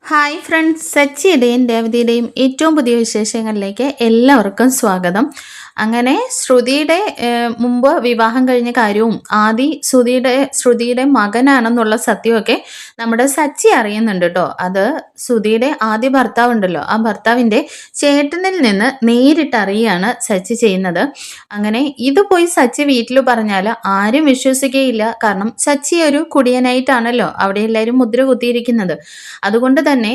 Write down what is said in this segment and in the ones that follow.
Hi friends, സച്ചിയുടെയും രേവതിയുടെയും ഏറ്റവും പുതിയ വിശേഷങ്ങളിലേക്ക് എല്ലാവർക്കും സ്വാഗതം. അങ്ങനെ ശ്രുതിയുടെ മുമ്പ് വിവാഹം കഴിഞ്ഞ കാര്യവും ശ്രുതിയുടെ മകനാണെന്നുള്ള സത്യമൊക്കെ നമ്മുടെ സച്ചി അറിയുന്നുണ്ട് കേട്ടോ. അത് ശ്രുതിയുടെ ആദ്യ ഭർത്താവുണ്ടല്ലോ, ആ ഭർത്താവിൻ്റെ ചേട്ടനിൽ നിന്ന് നേരിട്ട് അറിയാണ് സച്ചി ചെയ്യുന്നത്. അങ്ങനെ ഇത് പോയി സച്ചി വീട്ടിൽ പറഞ്ഞാൽ ആരും വിശ്വസിക്കുകയില്ല. കാരണം സച്ചി ഒരു കുടിയനായിട്ടാണല്ലോ അവിടെ എല്ലാവരും മുദ്ര കുത്തിയിരിക്കുന്നത്. അതുകൊണ്ട് തന്നെ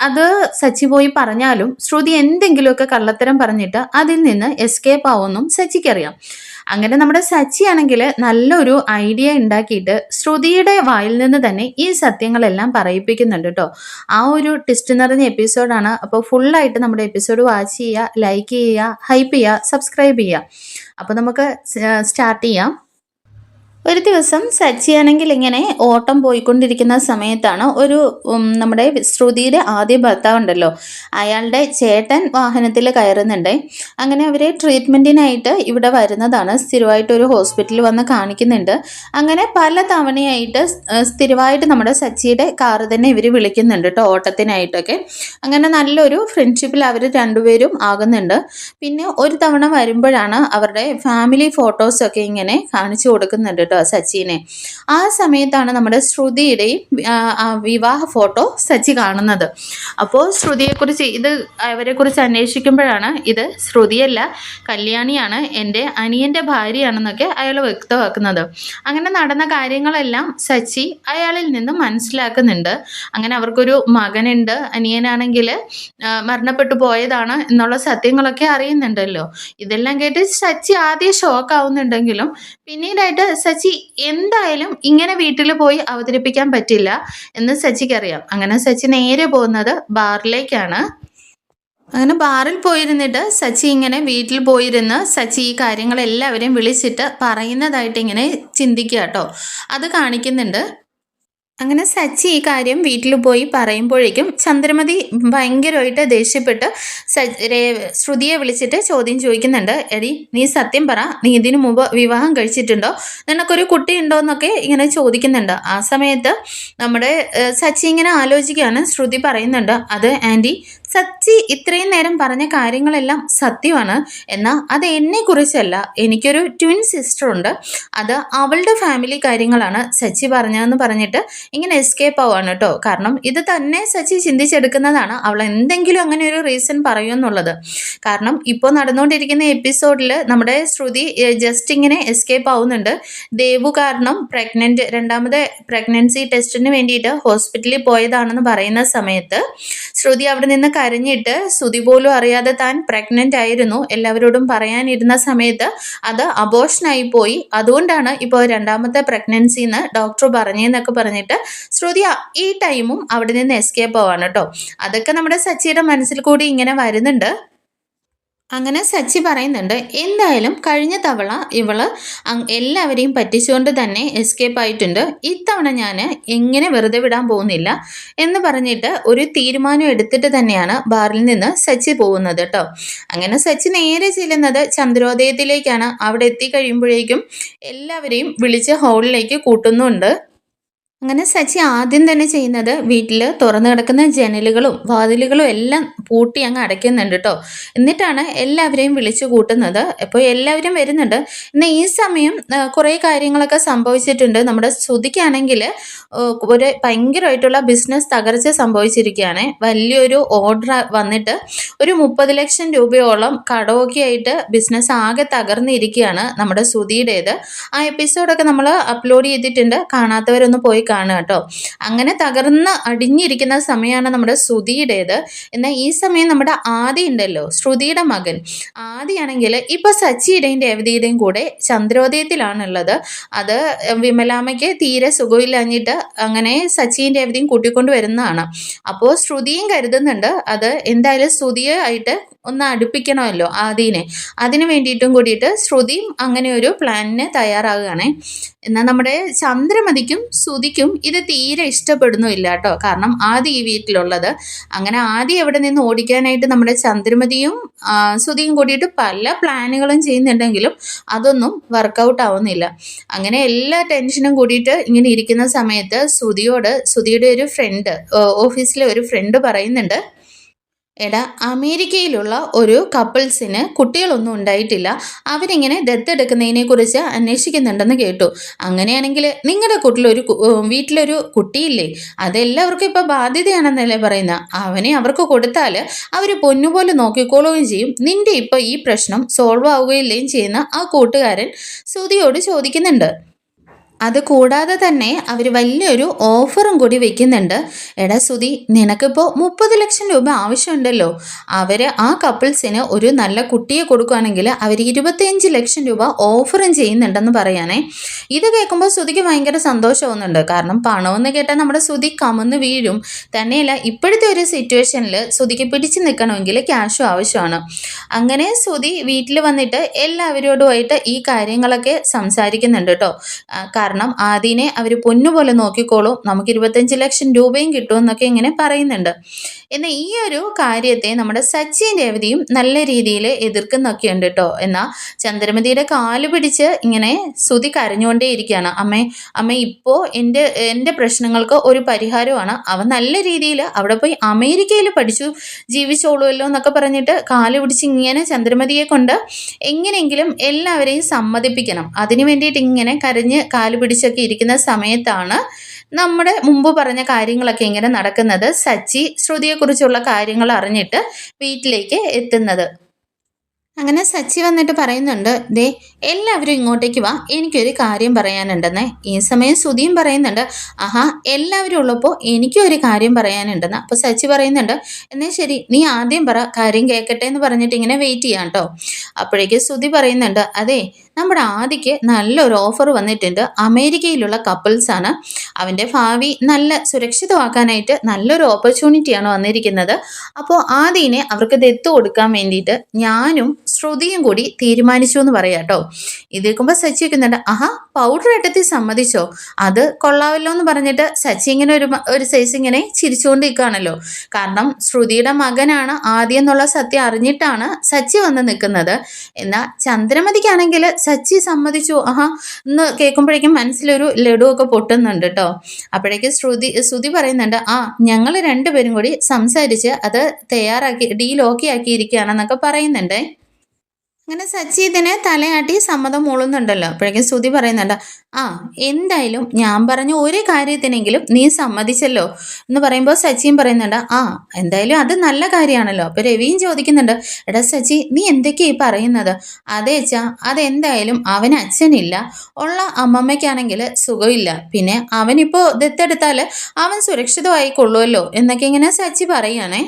അത് സച്ചി പോയി പറഞ്ഞാലും ശ്രുതി എന്തെങ്കിലുമൊക്കെ കള്ളത്തരം പറഞ്ഞിട്ട് അതിൽ നിന്ന് എസ്കേപ്പ് ആവുമെന്നും സച്ചിക്കറിയാം. അങ്ങനെ നമ്മുടെ സച്ചി ആണെങ്കിൽ നല്ലൊരു ഐഡിയ ഉണ്ടാക്കിയിട്ട് ശ്രുതിയുടെ വായിൽ നിന്ന് തന്നെ ഈ സത്യങ്ങളെല്ലാം പറയിപ്പിക്കുന്നുണ്ട് കേട്ടോ. ആ ഒരു ട്വിസ്റ്റ് നിറഞ്ഞ എപ്പിസോഡാണ്. അപ്പോൾ ഫുള്ളായിട്ട് നമ്മുടെ എപ്പിസോഡ് വാച്ച് ചെയ്യുക, ലൈക്ക് ചെയ്യുക, ഹൈപ്പ് ചെയ്യുക, സബ്സ്ക്രൈബ് ചെയ്യുക. അപ്പോൾ നമുക്ക് സ്റ്റാർട്ട് ചെയ്യാം. ഒരു ദിവസം സച്ചിയാണെങ്കിൽ ഇങ്ങനെ ഓട്ടം പോയിക്കൊണ്ടിരിക്കുന്ന സമയത്താണ് നമ്മുടെ ശ്രുതിയുടെ ആദ്യ ഭർത്താവുണ്ടല്ലോ, അയാളുടെ ചേട്ടൻ വാഹനത്തിൽ കയറുന്നുണ്ട്. അങ്ങനെ അവരെ ട്രീറ്റ്മെൻറ്റിനായിട്ട് ഇവിടെ വരുന്നതാണ്. സ്ഥിരമായിട്ട് ഒരു ഹോസ്പിറ്റലിൽ വന്ന് കാണിക്കുന്നുണ്ട്. അങ്ങനെ പല തവണയായിട്ട് സ്ഥിരമായിട്ട് നമ്മുടെ സച്ചിയുടെ കാറ് തന്നെ ഇവർ വിളിക്കുന്നുണ്ട് കേട്ടോ, ഓട്ടത്തിനായിട്ടൊക്കെ. അങ്ങനെ നല്ലൊരു ഫ്രണ്ട്ഷിപ്പിൽ അവർ രണ്ടുപേരും ആകുന്നുണ്ട്. പിന്നെ ഒരു തവണ വരുമ്പോഴാണ് അവരുടെ ഫാമിലി ഫോട്ടോസൊക്കെ ഇങ്ങനെ കാണിച്ചു കൊടുക്കുന്നുണ്ട് കേട്ടോ സച്ചിനെ. ആ സമയത്താണ് നമ്മുടെ ശ്രുതിയുടെയും വിവാഹ ഫോട്ടോ സച്ചി കാണുന്നത്. അപ്പോൾ ശ്രുതിയെക്കുറിച്ച് അവരെക്കുറിച്ച് അന്വേഷിക്കുമ്പോഴാണ് ഇത് ശ്രുതിയല്ല, കല്യാണിയാണ്, എൻ്റെ അനിയൻ്റെ ഭാര്യയാണെന്നൊക്കെ അയാൾ വ്യക്തമാക്കുന്നത്. അങ്ങനെ നടന്ന കാര്യങ്ങളെല്ലാം സച്ചി അയാളിൽ നിന്ന് മനസ്സിലാക്കുന്നുണ്ട്. അങ്ങനെ അവർക്കൊരു മകനുണ്ട്, അനിയനാണെങ്കിൽ മരണപ്പെട്ടു പോയതാണ് എന്നുള്ള സത്യങ്ങളൊക്കെ അറിയുന്നുണ്ടല്ലോ. ഇതെല്ലാം കേട്ട് സച്ചി ആദ്യം ഷോക്ക് ആവുന്നുണ്ടെങ്കിലും പിന്നീടായിട്ട് സച്ചി എന്തായാലും ഇങ്ങനെ വീട്ടിൽ പോയി അവതരിപ്പിക്കാൻ പറ്റില്ല എന്ന് സച്ചിക്കറിയാം. അങ്ങനെ സച്ചി നേരെ പോകുന്നത് ബാറിലേക്കാണ്. അങ്ങനെ ബാറിൽ പോയിരുന്നിട്ട് സച്ചി ഇങ്ങനെ വീട്ടിൽ പോയിരുന്ന് സച്ചി ഈ കാര്യങ്ങളെല്ലാവരെയും വിളിച്ചിട്ട് പറയുന്നതായിട്ട് ഇങ്ങനെ ചിന്തിക്കുക കേട്ടോ. അത് കാണിക്കുന്നുണ്ട്. അങ്ങനെ സച്ചി ഈ കാര്യം വീട്ടിൽ പോയി പറയുമ്പോഴേക്കും ചന്ദ്രമതി ഭയങ്കരമായിട്ട് ദേഷ്യപ്പെട്ട് ശ്രുതിയെ വിളിച്ചിട്ട് ചോദ്യം ചോദിക്കുന്നുണ്ട്. എടി, നീ സത്യം പറ, നീ ഇതിനു മുമ്പ് വിവാഹം കഴിച്ചിട്ടുണ്ടോ, നിനക്കൊരു കുട്ടി ഉണ്ടോ എന്നൊക്കെ ഇങ്ങനെ ചോദിക്കുന്നുണ്ട്. ആ സമയത്ത് നമ്മുടെ സച്ചി ഇങ്ങനെ ആലോചിക്കുകയാണ്. ശ്രുതി പറയുന്നുണ്ട്, അത് ആൻറ്റി, സച്ചി ഇത്രയും നേരം പറഞ്ഞ കാര്യങ്ങളെല്ലാം സത്യമാണ്. എന്നാൽ അത് എന്നെക്കുറിച്ചല്ല, എനിക്കൊരു ട്വിൻ സിസ്റ്റർ ഉണ്ട്, അത് അവളുടെ ഫാമിലി കാര്യങ്ങളാണ് സച്ചി പറഞ്ഞതെന്ന് പറഞ്ഞിട്ട് ഇങ്ങനെ എസ്കേപ്പ് ആവുകയാണ് കേട്ടോ. കാരണം ഇത് തന്നെ സച്ചി ചിന്തിച്ചെടുക്കുന്നതാണ്, അവൾ എന്തെങ്കിലും അങ്ങനെ ഒരു റീസൺ പറയുമെന്നുള്ളത്. കാരണം ഇപ്പോൾ നടന്നുകൊണ്ടിരിക്കുന്ന എപ്പിസോഡിൽ നമ്മുടെ ശ്രുതി ജസ്റ്റ് ഇങ്ങനെ എസ്കേപ്പ് ആവുന്നുണ്ട്. ദേവു കാരണം രണ്ടാമത് പ്രഗ്നൻസി ടെസ്റ്റിന് വേണ്ടിയിട്ട് ഹോസ്പിറ്റലിൽ പോയതാണെന്ന് പറയുന്ന സമയത്ത് ശ്രുതി അവിടെ നിന്ന് കരഞ്ഞിട്ട് ശ്രുതി പോലും അറിയാതെ താൻ പ്രഗ്നൻ്റ് ആയിരുന്നു എല്ലാവരോടും പറയാനിരുന്ന സമയത്ത് അത് അബോർഷനായി പോയി, അതുകൊണ്ടാണ് ഇപ്പോൾ രണ്ടാമത്തെ പ്രഗ്നൻസിന്ന് ഡോക്ടർ പറഞ്ഞതെന്നൊക്കെ പറഞ്ഞിട്ട് ശ്രുതി ഈ ടൈമും അവിടെ നിന്ന് എസ്കേപ്പ് ആവാണ് കേട്ടോ. അതൊക്കെ നമ്മുടെ സച്ചിയുടെ മനസ്സിൽ കൂടി ഇങ്ങനെ വരുന്നുണ്ട്. അങ്ങനെ സച്ചി പറയുന്നുണ്ട്, എന്തായാലും കഴിഞ്ഞ തവണ ഇവള് എല്ലാവരെയും പറ്റിച്ചുകൊണ്ട് തന്നെ എസ്കേപ്പ് ആയിട്ടുണ്ട്, ഇത്തവണ ഞാൻ എങ്ങനെ വെറുതെ വിടാൻ പോകുന്നില്ല എന്ന് പറഞ്ഞിട്ട് ഒരു തീരുമാനം എടുത്തിട്ട് തന്നെയാണ് ബാറിൽ നിന്ന് സച്ചി പോകുന്നത് കേട്ടോ. അങ്ങനെ സച്ചി നേരെ ചെല്ലുന്നത് ചന്ദ്രോദയത്തിലേക്കാണ്. അവിടെ എത്തിക്കഴിയുമ്പോഴേക്കും എല്ലാവരെയും വിളിച്ച് ഹാളിലേക്ക് കൂട്ടുന്നുണ്ട്. അങ്ങനെ സച്ചി ആദ്യം തന്നെ ചെയ്യുന്നത് വീട്ടിൽ തുറന്നു കിടക്കുന്ന ജനലുകളും വാതിലുകളും എല്ലാം പൂട്ടി അങ്ങ് അടയ്ക്കുന്നുണ്ട് കേട്ടോ. എന്നിട്ടാണ് എല്ലാവരെയും വിളിച്ചു കൂട്ടുന്നത്. അപ്പോൾ എല്ലാവരും വരുന്നുണ്ട്. എന്നാൽ ഈ സമയം കുറേ കാര്യങ്ങളൊക്കെ സംഭവിച്ചിട്ടുണ്ട്. നമ്മുടെ ശ്രുതിക്കാണെങ്കിൽ ഒരു ഭയങ്കരമായിട്ടുള്ള ബിസിനസ് തകർച്ച സംഭവിച്ചിരിക്കുകയാണ്. വലിയൊരു ഓർഡർ വന്നിട്ട് ഒരു 30 ലക്ഷം രൂപയോളം കടമൊക്കെ ആയിട്ട് ബിസിനസ് ആകെ തകർന്നിരിക്കുകയാണ് നമ്മുടെ ശ്രുതിയുടേത്. ആ എപ്പിസോഡൊക്കെ നമ്മൾ അപ്ലോഡ് ചെയ്തിട്ടുണ്ട്, കാണാത്തവരൊന്ന് പോയി കാണുക കേട്ടോ. അങ്ങനെ തകർന്ന് അടിഞ്ഞിരിക്കുന്ന സമയമാണ് നമ്മുടെ ശ്രുതിയുടേത്. എന്നാൽ ഈ സമയം നമ്മുടെ ആദി ഉണ്ടല്ലോ, ശ്രുതിയുടെ മകൻ ആദിയാണെങ്കിൽ ഇപ്പൊ സച്ചിയുടെയും രേവതിയുടെയും കൂടെ ചന്ദ്രോദയത്തിലാണുള്ളത്. അത് വിമലാമ്മയ്ക്ക് തീരെ സുഖമില്ലാഞ്ഞിട്ട് അങ്ങനെ സച്ചിയും രേവതിയും കൂട്ടിക്കൊണ്ട് വരുന്നതാണ്. അപ്പോൾ ശ്രുതിയും കരുതുന്നുണ്ട് അത് എന്തായാലും ശ്രുതിയെ ആയിട്ട് ഒന്ന് അടുപ്പിക്കണമല്ലോ ആദീനെ, അതിന് വേണ്ടിയിട്ടും കൂടിയിട്ട് ശ്രുതിയും അങ്ങനെ ഒരു പ്ലാനിന് തയ്യാറാകുകയാണ്. എന്നാൽ നമ്മുടെ ചന്ദ്രമതിക്കും ശ്രുതിക്കും സുധിക്കും ഇത് തീരെ ഇഷ്ടപ്പെടുന്നുമില്ല കേട്ടോ. കാരണം ആദി ഈ വീട്ടിലുള്ളത്. അങ്ങനെ ആദി എവിടെ നിന്ന് ഓടിക്കാനായിട്ട് നമ്മുടെ ചന്ദ്രമതിയും സുധിയും കൂടിയിട്ട് പല പ്ലാനുകളും ചെയ്യുന്നുണ്ടെങ്കിലും അതൊന്നും വർക്കൗട്ട് ആവുന്നില്ല. അങ്ങനെ എല്ലാ ടെൻഷനും കൂടിയിട്ട് ഇങ്ങനെ ഇരിക്കുന്ന സമയത്ത് സുധിയുടെ ഒരു ഫ്രണ്ട്, ഓഫീസിലെ ഒരു ഫ്രണ്ട് പറയുന്നുണ്ട്, എടാ, അമേരിക്കയിലുള്ള ഒരു കപ്പിൾസിന് കുട്ടികളൊന്നും ഉണ്ടായിട്ടില്ല, അവരിങ്ങനെ ദത്തെടുക്കുന്നതിനെ കുറിച്ച് അന്വേഷിക്കുന്നുണ്ടെന്ന് കേട്ടു. അങ്ങനെയാണെങ്കിൽ നിങ്ങളുടെ വീട്ടിലൊരു കുട്ടിയില്ലേ, അതെല്ലാവർക്കും ഇപ്പം ബാധ്യതയാണെന്നല്ലേ പറയുന്നത്. അവനെ അവർക്ക് കൊടുത്താൽ അവർ പൊന്നുപോലെ നോക്കിക്കോളുകയും ചെയ്യും, നിന്റെ ഇപ്പം ഈ പ്രശ്നം സോൾവ് ആവുകയില്ലേയും ചെയ്യുന്ന ആ കൂട്ടുകാരൻ സുധിയോട് ചോദിക്കുന്നുണ്ട്. അത് കൂടാതെ തന്നെ അവർ വലിയൊരു ഓഫറും കൂടി വെക്കുന്നുണ്ട്. എടാ സുധി, നിനക്കിപ്പോൾ 30 ലക്ഷം രൂപ ആവശ്യമുണ്ടല്ലോ, അവർ ആ കപ്പിൾസിന് ഒരു നല്ല കുട്ടിയെ കൊടുക്കുകയാണെങ്കിൽ അവർ 25 ലക്ഷം രൂപ ഓഫറും ചെയ്യുന്നുണ്ടെന്ന് പറയാനേ. ഇത് കേൾക്കുമ്പോൾ സുധിക്ക് ഭയങ്കര സന്തോഷമാവുന്നുണ്ട്. കാരണം പണമെന്ന് കേട്ടാൽ നമ്മുടെ സുധി കമന്ന് വീഴും. തന്നെയല്ല, ഇപ്പോഴത്തെ ഒരു സിറ്റുവേഷനിൽ സുധിക്ക് പിടിച്ചു നിൽക്കണമെങ്കിൽ ക്യാഷും ആവശ്യമാണ്. അങ്ങനെ സുധി വീട്ടിൽ വന്നിട്ട് എല്ലാവരോടുമായിട്ട് ഈ കാര്യങ്ങളൊക്കെ സംസാരിക്കുന്നുണ്ട് കേട്ടോ. കാരണം ആദീനെ അവർ പൊന്നുപോലെ നോക്കിക്കോളും, നമുക്ക് 25 ലക്ഷം രൂപയും കിട്ടുമെന്നൊക്കെ ഇങ്ങനെ പറയുന്നുണ്ട്. എന്നാൽ ഈ ഒരു കാര്യത്തെ നമ്മുടെ സച്ചിൻ രേവതിയും നല്ല രീതിയിൽ എതിർക്കുന്നൊക്കെ ഉണ്ട് കേട്ടോ. എന്നാൽ ചന്ദ്രമതിയുടെ കാല് പിടിച്ച് ഇങ്ങനെ സുധി കരഞ്ഞുകൊണ്ടേ ഇരിക്കുകയാണ്. അമ്മ ഇപ്പോൾ എൻ്റെ പ്രശ്നങ്ങൾക്ക് ഒരു പരിഹാരമാണ്, അവൻ നല്ല രീതിയിൽ അവിടെ പോയി അമേരിക്കയിൽ പഠിച്ചു ജീവിച്ചോളുമല്ലോ എന്നൊക്കെ പറഞ്ഞിട്ട് കാല് പിടിച്ച് ഇങ്ങനെ ചന്ദ്രമതിയെ കൊണ്ട് എങ്ങനെയെങ്കിലും എല്ലാവരെയും സമ്മതിപ്പിക്കണം. അതിനു വേണ്ടിയിട്ട് ഇങ്ങനെ കരഞ്ഞ് കാല് പിടിച്ചൊക്കെ ഇരിക്കുന്ന സമയത്താണ് നമ്മുടെ മുമ്പ് പറഞ്ഞ കാര്യങ്ങളൊക്കെ ഇങ്ങനെ നടക്കുന്നത്. സച്ചി ശ്രുതിയെക്കുറിച്ചുള്ള കാര്യങ്ങൾ അറിഞ്ഞിട്ട് വീട്ടിലേക്ക് എത്തുന്നത്. അങ്ങനെ സച്ചി വന്നിട്ട് പറയുന്നുണ്ട്, ദേ എല്ലാവരും ഇങ്ങോട്ടേക്ക് വാ, എനിക്കൊരു കാര്യം പറയാനുണ്ടെന്ന്. ഈ സമയം സുധിയും പറയുന്നുണ്ട്, ആഹാ, എല്ലാവരും ഉള്ളപ്പോൾ എനിക്കും ഒരു കാര്യം പറയാനുണ്ടെന്ന്. അപ്പോൾ സച്ചി പറയുന്നുണ്ട്, എന്നാൽ ശരി, നീ ആദ്യം പറ, കാര്യം കേൾക്കട്ടെ എന്ന് പറഞ്ഞിട്ട് ഇങ്ങനെ വെയിറ്റ് ചെയ്യാം കേട്ടോ. അപ്പോഴേക്ക് സുധി പറയുന്നുണ്ട്, അതെ, നമ്മുടെ ആദിക്ക് നല്ലൊരു ഓഫർ വന്നിട്ടുണ്ട്. അമേരിക്കയിലുള്ള കപ്പിൾസാണ്, അവൻ്റെ ഭാവി നല്ല സുരക്ഷിതമാക്കാനായിട്ട് നല്ലൊരു ഓപ്പർച്യൂണിറ്റിയാണ് വന്നിരിക്കുന്നത്. അപ്പോൾ ആദീനെ അവർക്ക് ദത്ത് കൊടുക്കാൻ വേണ്ടിയിട്ട് ഞാനും ശ്രുതിയും കൂടി തീരുമാനിച്ചു എന്ന് പറയാം കേട്ടോ. ഇത് കേൾക്കുമ്പോൾ സച്ചി വെക്കുന്നുണ്ട്, ആഹാ, പൗഡർ ഇട്ടത്തി സമ്മതിച്ചോ, അത് കൊള്ളാമല്ലോ എന്ന് പറഞ്ഞിട്ട് സച്ചി ഇങ്ങനെ ഒരു സൈസ് ഇങ്ങനെ ചിരിച്ചുകൊണ്ട് നിൽക്കുകയാണല്ലോ. കാരണം ശ്രുതിയുടെ മകനാണ് ആദ്യം എന്നുള്ള സത്യം അറിഞ്ഞിട്ടാണ് സച്ചി വന്ന് നിൽക്കുന്നത്. എന്നാൽ ചന്ദ്രമതിക്കാണെങ്കിൽ സച്ചി സമ്മതിച്ചു ആഹാ എന്ന് കേൾക്കുമ്പോഴേക്കും മനസ്സിലൊരു ലഡുവൊക്കെ പൊട്ടുന്നുണ്ട് കേട്ടോ. അപ്പോഴേക്കും ശ്രുതി പറയുന്നുണ്ട്, ഞങ്ങൾ രണ്ടുപേരും കൂടി സംസാരിച്ച് അത് തയ്യാറാക്കി ഡീൽ ഓക്കെ ആക്കിയിരിക്കുകയാണെന്നൊക്കെ പറയുന്നുണ്ട്. അങ്ങനെ സച്ചി ഇതിനെ തലയാട്ടി സമ്മതം മൂളുന്നുണ്ടല്ലോ. അപ്പോഴേക്കും ശ്രുതി പറയുന്നുണ്ട്, എന്തായാലും ഞാൻ പറഞ്ഞ ഒരു കാര്യത്തിനെങ്കിലും നീ സമ്മതിച്ചല്ലോ എന്ന് പറയുമ്പോൾ സച്ചിയും പറയുന്നുണ്ട്, എന്തായാലും അത് നല്ല കാര്യമാണല്ലോ. അപ്പോൾ രവിയും ചോദിക്കുന്നുണ്ട്, എടാ സച്ചി, നീ എന്തൊക്കെയായി പറയുന്നത്? അതേ അച്ഛാ, അതെന്തായാലും അവന് അച്ഛനില്ല, ഉള്ള അമ്മമ്മയ്ക്കാണെങ്കിൽ സുഖമില്ല, പിന്നെ അവനിപ്പോൾ ദത്തെടുത്താൽ അവൻ സുരക്ഷിതമായിക്കൊള്ളുമല്ലോ എന്നൊക്കെ ഇങ്ങനെ സച്ചി പറയുകയാണേ.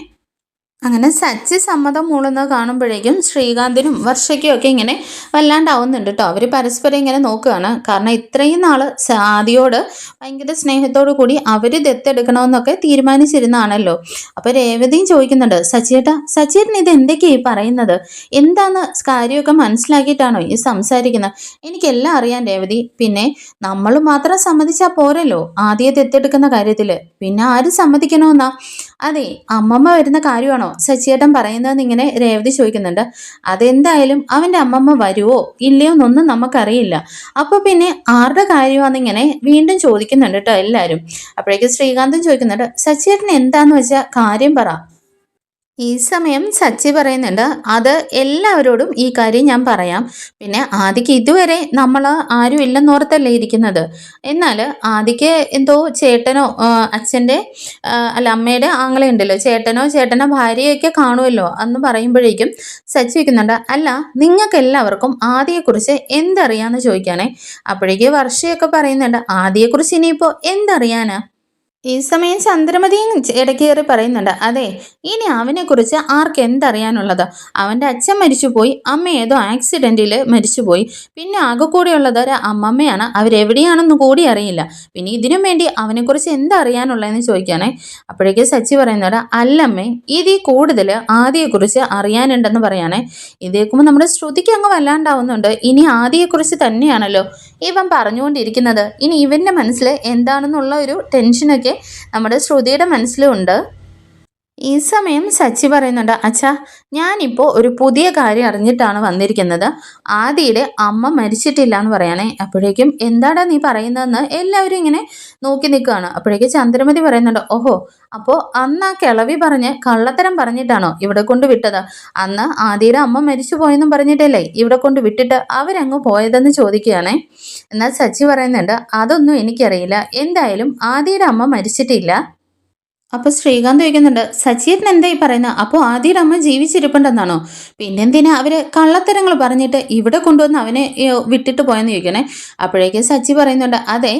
അങ്ങനെ സച്ചി സമ്മതം മൂളുന്നത് കാണുമ്പോഴേക്കും ശ്രീകാന്തിനും വർഷയ്ക്കും ഒക്കെ ഇങ്ങനെ വല്ലാണ്ടാവുന്നുണ്ട് കേട്ടോ. അവർ പരസ്പരം ഇങ്ങനെ നോക്കുകയാണ്. കാരണം ഇത്രയും നാൾ ആദിയോട് ഭയങ്കര സ്നേഹത്തോടു കൂടി അവർ ദത്തെടുക്കണമെന്നൊക്കെ തീരുമാനിച്ചിരുന്നാണല്ലോ. അപ്പോൾ രേവതിയും ചോദിക്കുന്നുണ്ട്, സച്ചിയേട്ടൻ ഇത് എന്തൊക്കെയായി പറയുന്നത്? എന്താന്ന് കാര്യമൊക്കെ മനസ്സിലാക്കിയിട്ടാണോ ഈ സംസാരിക്കുന്നത്? എനിക്കെല്ലാം അറിയാൻ രേവതി. പിന്നെ നമ്മൾ മാത്രം സമ്മതിച്ചാൽ പോരല്ലോ ആദ്യം ദത്തെടുക്കുന്ന കാര്യത്തിൽ, പിന്നെ ആര് സമ്മതിക്കണമെന്നാ? അതെ, അമ്മമ്മ വരുന്ന കാര്യമാണോ സച്ചിയേട്ടൻ പറയുന്നതെന്ന് ഇങ്ങനെ രേവതി ചോദിക്കുന്നുണ്ട്. അതെന്തായാലും അവൻ്റെ അമ്മമ്മ വരുവോ ഇല്ലയോ എന്നൊന്നും നമുക്കറിയില്ല. അപ്പോൾ പിന്നെ ആരുടെ കാര്യമാണെന്നിങ്ങനെ വീണ്ടും ചോദിക്കുന്നുണ്ട് കേട്ടോ എല്ലാവരും. അപ്പോഴേക്കും ശ്രീകാന്തും ചോദിക്കുന്നുണ്ട്, സച്ചിയേട്ടൻ എന്താന്ന് വെച്ചാൽ കാര്യം പറ. ഈ സമയം സച്ചി പറയുന്നുണ്ട്, അത് എല്ലാവരോടും ഈ കാര്യം ഞാൻ പറയാം. പിന്നെ ആദിക്ക് ഇതുവരെ നമ്മൾ ആരും ഇല്ലെന്നോർത്തല്ലേ ഇരിക്കുന്നത്. എന്നാൽ ആദിക്ക് എന്തോ ചേട്ടനോ അച്ഛൻ്റെ അമ്മയുടെ ആങ്ങളെ ഉണ്ടല്ലോ, ചേട്ടനോ ഭാര്യയൊക്കെ കാണുമല്ലോ എന്ന് പറയുമ്പോഴേക്കും സച്ചി വയ്ക്കുന്നുണ്ട്, അല്ല, നിങ്ങൾക്ക് എല്ലാവർക്കും ആദിയെക്കുറിച്ച് എന്തറിയാമെന്ന് ചോദിക്കാനേ. അപ്പോഴേക്ക് വർഷയൊക്കെ പറയുന്നുണ്ട്, ആദിയെക്കുറിച്ച് ഇനിയിപ്പോൾ എന്തറിയാനാ? ഈ സമയം ചന്ദ്രമതിയും ഇടയ്ക്ക് കയറി പറയുന്നുണ്ട്, അതെ, ഇനി അവനെക്കുറിച്ച് ആർക്ക് എന്തറിയാനുള്ളത്? അവൻ്റെ അച്ഛൻ മരിച്ചുപോയി, അമ്മ ഏതോ ആക്സിഡൻറ്റിൽ മരിച്ചുപോയി, പിന്നെ ആകെ കൂടിയുള്ളത് ഒരു അമ്മമ്മയാണ്, അവരെവിടെയാണെന്ന് കൂടി അറിയില്ല. പിന്നെ ഇതിനും വേണ്ടി അവനെക്കുറിച്ച് എന്തറിയാനുള്ളതെന്ന് ചോദിക്കുകയാണേ. അപ്പോഴേക്ക് സച്ചി പറയുന്നുണ്ട്, അല്ലമ്മേ, ഇതിൽ കൂടുതൽ ആദിയെക്കുറിച്ച് അറിയാനുണ്ടെന്ന് പറയാനേ. ഇതേക്കുമ്പോൾ നമ്മുടെ ശ്രുതിക്ക് അങ്ങ് വല്ലാണ്ടാവുന്നുണ്ട്. ഇനി ആദിയെക്കുറിച്ച് തന്നെയാണല്ലോ ഇവൻ പറഞ്ഞുകൊണ്ടിരിക്കുന്നത്. ഇനി ഇവൻ്റെ മനസ്സിൽ എന്താണെന്നുള്ള ഒരു ടെൻഷനൊക്കെ നമ്മുടെ ശ്രുതിയുടെ മനസ്സിലുണ്ട്. ഈ സമയം സച്ചി പറയുന്നുണ്ട്, അച്ഛാ, ഞാനിപ്പോൾ ഒരു പുതിയ കാര്യം അറിഞ്ഞിട്ടാണ് വന്നിരിക്കുന്നത്. ആദിയുടെ അമ്മ മരിച്ചിട്ടില്ല എന്ന് പറയാനേ. അപ്പോഴേക്കും എന്താടാ നീ പറയുന്നതെന്ന് എല്ലാവരും ഇങ്ങനെ നോക്കി നിൽക്കുകയാണ്. അപ്പോഴേക്കും ചന്ദ്രമതി പറയുന്നുണ്ട്, ഓഹോ, അപ്പോൾ അന്ന് ആ കിളവി പറഞ്ഞ് കള്ളത്തരം പറഞ്ഞിട്ടാണോ ഇവിടെ കൊണ്ട് വിട്ടത്? അന്ന് ആദിയുടെ അമ്മ മരിച്ചു പോയെന്നും പറഞ്ഞിട്ടല്ലേ ഇവിടെ കൊണ്ട് വിട്ടിട്ട് അവരങ്ങ് പോയതെന്ന് ചോദിക്കുകയാണേ. എന്നാൽ സച്ചി പറയുന്നുണ്ട്, അതൊന്നും എനിക്കറിയില്ല, എന്തായാലും ആദിയുടെ അമ്മ മരിച്ചിട്ടില്ല. അപ്പോൾ ശ്രീകാന്ത് ചോദിക്കുന്നുണ്ട്, സച്ചീരൻ എന്താ ഈ പറയുന്നത്? അപ്പോൾ ആദിയുടെ അമ്മ ജീവിച്ചിരിപ്പുണ്ടെന്നാണോ? പിന്നെന്തിനാ അവര് കള്ളത്തരങ്ങൾ പറഞ്ഞിട്ട് ഇവിടെ കൊണ്ടുവന്ന് അവനെ വിട്ടിട്ട് പോയെന്ന് ചോദിക്കണേ. അപ്പോഴേക്കും സച്ചി പറയുന്നുണ്ട്, അതെ,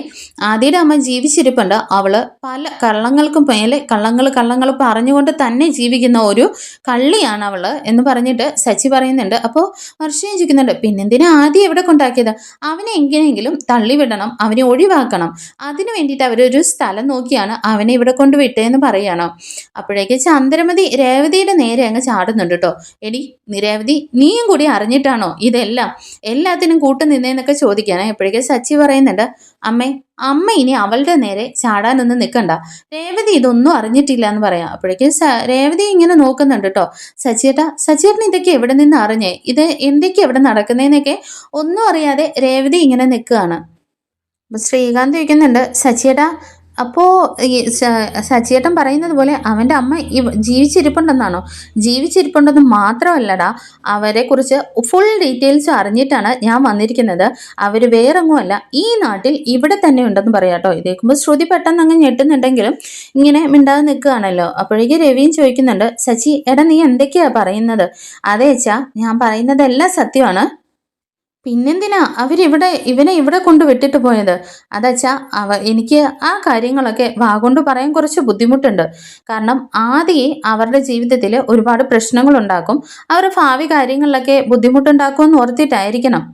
ആദിയുടെ അമ്മ ജീവിച്ചിരിപ്പുണ്ട്. അവള് പല കള്ളങ്ങൾക്കും മേലെ കള്ളങ്ങൾ പറഞ്ഞുകൊണ്ട് തന്നെ ജീവിക്കുന്ന ഒരു കള്ളിയാണ് അവള് എന്ന് പറഞ്ഞിട്ട് സച്ചി പറയുന്നുണ്ട്. അപ്പോൾ വർഷയും ചോദിക്കുന്നുണ്ട്, പിന്നെന്തിനാ ആദ്യം എവിടെ കൊണ്ടാക്കിയത്? അവനെ എങ്ങനെയെങ്കിലും തള്ളിവിടണം, അവനെ ഒഴിവാക്കണം. അതിനു വേണ്ടിയിട്ട് അവരൊരു സ്ഥലം നോക്കിയാണ് അവനെ ഇവിടെ കൊണ്ട് വിട്ടേന്ന് പറയണോ. അപ്പോഴേക്ക് ചന്ദ്രമതി രേവതിയുടെ നേരെ അങ്ങ് ചാടുന്നുണ്ട് കേട്ടോ. എടി രേവതി, നീയും കൂടി അറിഞ്ഞിട്ടാണോ ഇതെല്ലാം എല്ലാത്തിനും കൂട്ടു നിന്നേന്നൊക്കെ ചോദിക്കാനേ. എപ്പോഴേക്കും സച്ചി പറയുന്നുണ്ട്, അമ്മ ഇനി അവളുടെ നേരെ ചാടാനൊന്നും നിൽക്കണ്ട, രേവതി ഇതൊന്നും അറിഞ്ഞിട്ടില്ല എന്ന് പറയാം. അപ്പോഴേക്കും രേവതി ഇങ്ങനെ നോക്കുന്നുണ്ട് കേട്ടോ. സച്ചിയേട്ടൻ ഇതൊക്കെ എവിടെ നിന്ന് അറിഞ്ഞേ? ഇത് എന്തൊക്കെ എവിടെ നടക്കുന്നതെന്നൊക്കെ ഒന്നും അറിയാതെ രേവതി ഇങ്ങനെ നിൽക്കുകയാണ്. ശ്രീകാന്ത് ചോദിക്കുന്നുണ്ട്, സച്ചിയേട്ടാ, അപ്പോൾ ഈ സച്ചിയേട്ടൻ പറയുന്നത് പോലെ അവൻ്റെ അമ്മ ജീവിച്ചിരിപ്പുണ്ടെന്നാണോ? ജീവിച്ചിരിപ്പുണ്ടെന്ന് മാത്രമല്ലടാ, അവരെക്കുറിച്ച് ഫുൾ ഡീറ്റെയിൽസ് അറിഞ്ഞിട്ടാണ് ഞാൻ വന്നിരിക്കുന്നത്. അവർ വേറെങ്ങുമല്ല, ഈ നാട്ടിൽ ഇവിടെ തന്നെ ഉണ്ടെന്ന് പറയാം കേട്ടോ. ഇതേക്കുമ്പോൾ ശ്രുതി പെട്ടെന്ന് അങ്ങ് ഞെട്ടുന്നുണ്ടെങ്കിലും ഇങ്ങനെ മിണ്ടാതെ നിൽക്കുകയാണല്ലോ. അപ്പോഴേക്ക് രവിയും ചോദിക്കുന്നുണ്ട്, സച്ചി, എടാ നീ എന്തൊക്കെയാ പറയുന്നത്? അതേ അച്ഛാ, ഞാൻ പറയുന്നതെല്ലാം സത്യമാണ്. പിന്നെന്തിനാ ഇവനെ ഇവിടെ കൊണ്ട് വിട്ടിട്ട് പോയത്? അതച്ചാ, എനിക്ക് ആ കാര്യങ്ങളൊക്കെ വാഗൊണ്ട് പറയാൻ കുറച്ച് ബുദ്ധിമുട്ടുണ്ട്. കാരണം ആദ്യമേ അവരുടെ ജീവിതത്തിൽ ഒരുപാട് പ്രശ്നങ്ങൾ ഉണ്ടാക്കും, അവരുടെ ഭാവി കാര്യങ്ങളിലൊക്കെ ബുദ്ധിമുട്ടുണ്ടാക്കുമെന്ന് ഓർത്തിട്ടായിരിക്കണം.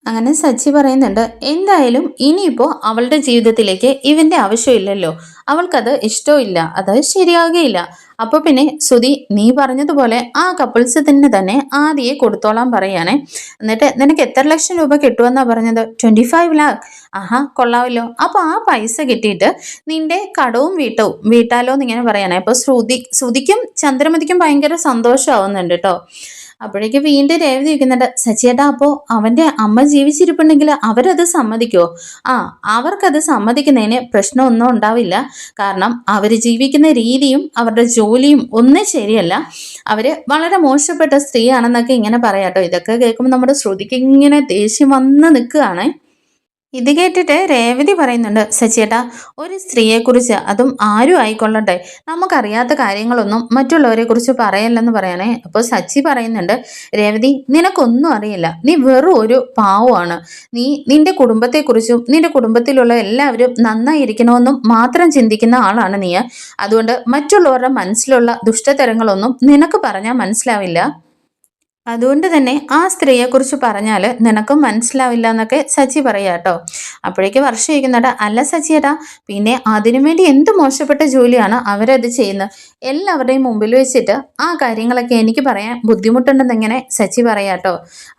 അങ്ങനെ സച്ചി പറയുന്നുണ്ട്, എന്തായാലും ഇനിയിപ്പോൾ അവളുടെ ജീവിതത്തിലേക്ക് ഇവൻ്റെ ആവശ്യമില്ലല്ലോ, അവൾക്കത് ഇഷ്ടമില്ല, അത് ശരിയാകുകയില്ല. അപ്പോൾ പിന്നെ ശ്രുതി, നീ പറഞ്ഞതുപോലെ ആ കപ്പിൾസ് തന്നെ ആദ്യയെ കൊടുത്തോളാൻ പറയാനേ. എന്നിട്ട് നിനക്ക് എത്ര ലക്ഷം രൂപ കിട്ടുമെന്നാ പറഞ്ഞത്? 25 lakh. ആഹാ, കൊള്ളാമല്ലോ. അപ്പോൾ ആ പൈസ കിട്ടിയിട്ട് നിന്റെ കടവും വീട്ടാലോ എന്നിങ്ങനെ പറയാനേ. അപ്പോൾ ശ്രുതിക്കും ചന്ദ്രമതിക്കും ഭയങ്കര സന്തോഷമാവുന്നുണ്ട് കേട്ടോ. അപ്പോഴേക്ക് വീണ്ടും രേവതി ചോദിക്കുന്നുണ്ട്, സച്ചിയേട്ടാ, അപ്പോൾ അവൻ്റെ അമ്മ ജീവിച്ചിരിപ്പുണ്ടെങ്കിൽ അവരത് സമ്മതിക്കുമോ? അവർക്കത് സമ്മതിക്കുന്നതിന് പ്രശ്നമൊന്നും ഉണ്ടാവില്ല. കാരണം അവർ ജീവിക്കുന്ന രീതിയും അവരുടെ ജോലിയും ഒന്നും ശരിയല്ല, അവർ വളരെ മോശപ്പെട്ട സ്ത്രീയാണെന്നൊക്കെ ഇങ്ങനെ പറയാട്ടോ. ഇതൊക്കെ കേൾക്കുമ്പോൾ നമ്മുടെ ശ്രുതിക്ക് ഇങ്ങനെ ദേഷ്യം വന്ന് നിൽക്കുകയാണ്. ഇത് കേട്ടിട്ട് രേവതി പറയുന്നുണ്ട്, സച്ചിയേട്ടാ, ഒരു സ്ത്രീയെക്കുറിച്ച്, അതും ആരും ആയിക്കൊള്ളട്ടെ, നമുക്കറിയാത്ത കാര്യങ്ങളൊന്നും മറ്റുള്ളവരെ കുറിച്ച് പറയല്ലെന്ന് പറയണേ. അപ്പോൾ സച്ചി പറയുന്നുണ്ട്, രേവതി, നിനക്കൊന്നും അറിയില്ല, നീ വെറും ഒരു പാവമാണ്. നിന്റെ കുടുംബത്തെക്കുറിച്ചും നിന്റെ കുടുംബത്തിലുള്ള എല്ലാവരും നന്നായിരിക്കണമെന്നും മാത്രം ചിന്തിക്കുന്ന ആളാണ് നീ. അതുകൊണ്ട് മറ്റുള്ളവരുടെ മനസ്സിലുള്ള ദുഷ്ടതരങ്ങളൊന്നും നിനക്ക് പറഞ്ഞാൽ മനസ്സിലാവില്ല. അതുകൊണ്ട് തന്നെ ആ സ്ത്രീയെക്കുറിച്ച് പറഞ്ഞാൽ നിനക്കും മനസ്സിലാവില്ല എന്നൊക്കെ സച്ചി പറയാ കേട്ടോ. അപ്പോഴേക്ക് വർഷ ചോദിക്കുന്നുണ്ട്, അല്ല സച്ചിയേട്ടാ, പിന്നെ അതിനുവേണ്ടി എന്ത് മോശപ്പെട്ട ജോലിയാണ് അവരത് ചെയ്യുന്നത്? എല്ലാവരുടെയും മുമ്പിൽ വെച്ചിട്ട് ആ കാര്യങ്ങളൊക്കെ എനിക്ക് പറയാൻ ബുദ്ധിമുട്ടുണ്ടെന്നിങ്ങനെ സച്ചി പറയാ കേട്ടോ.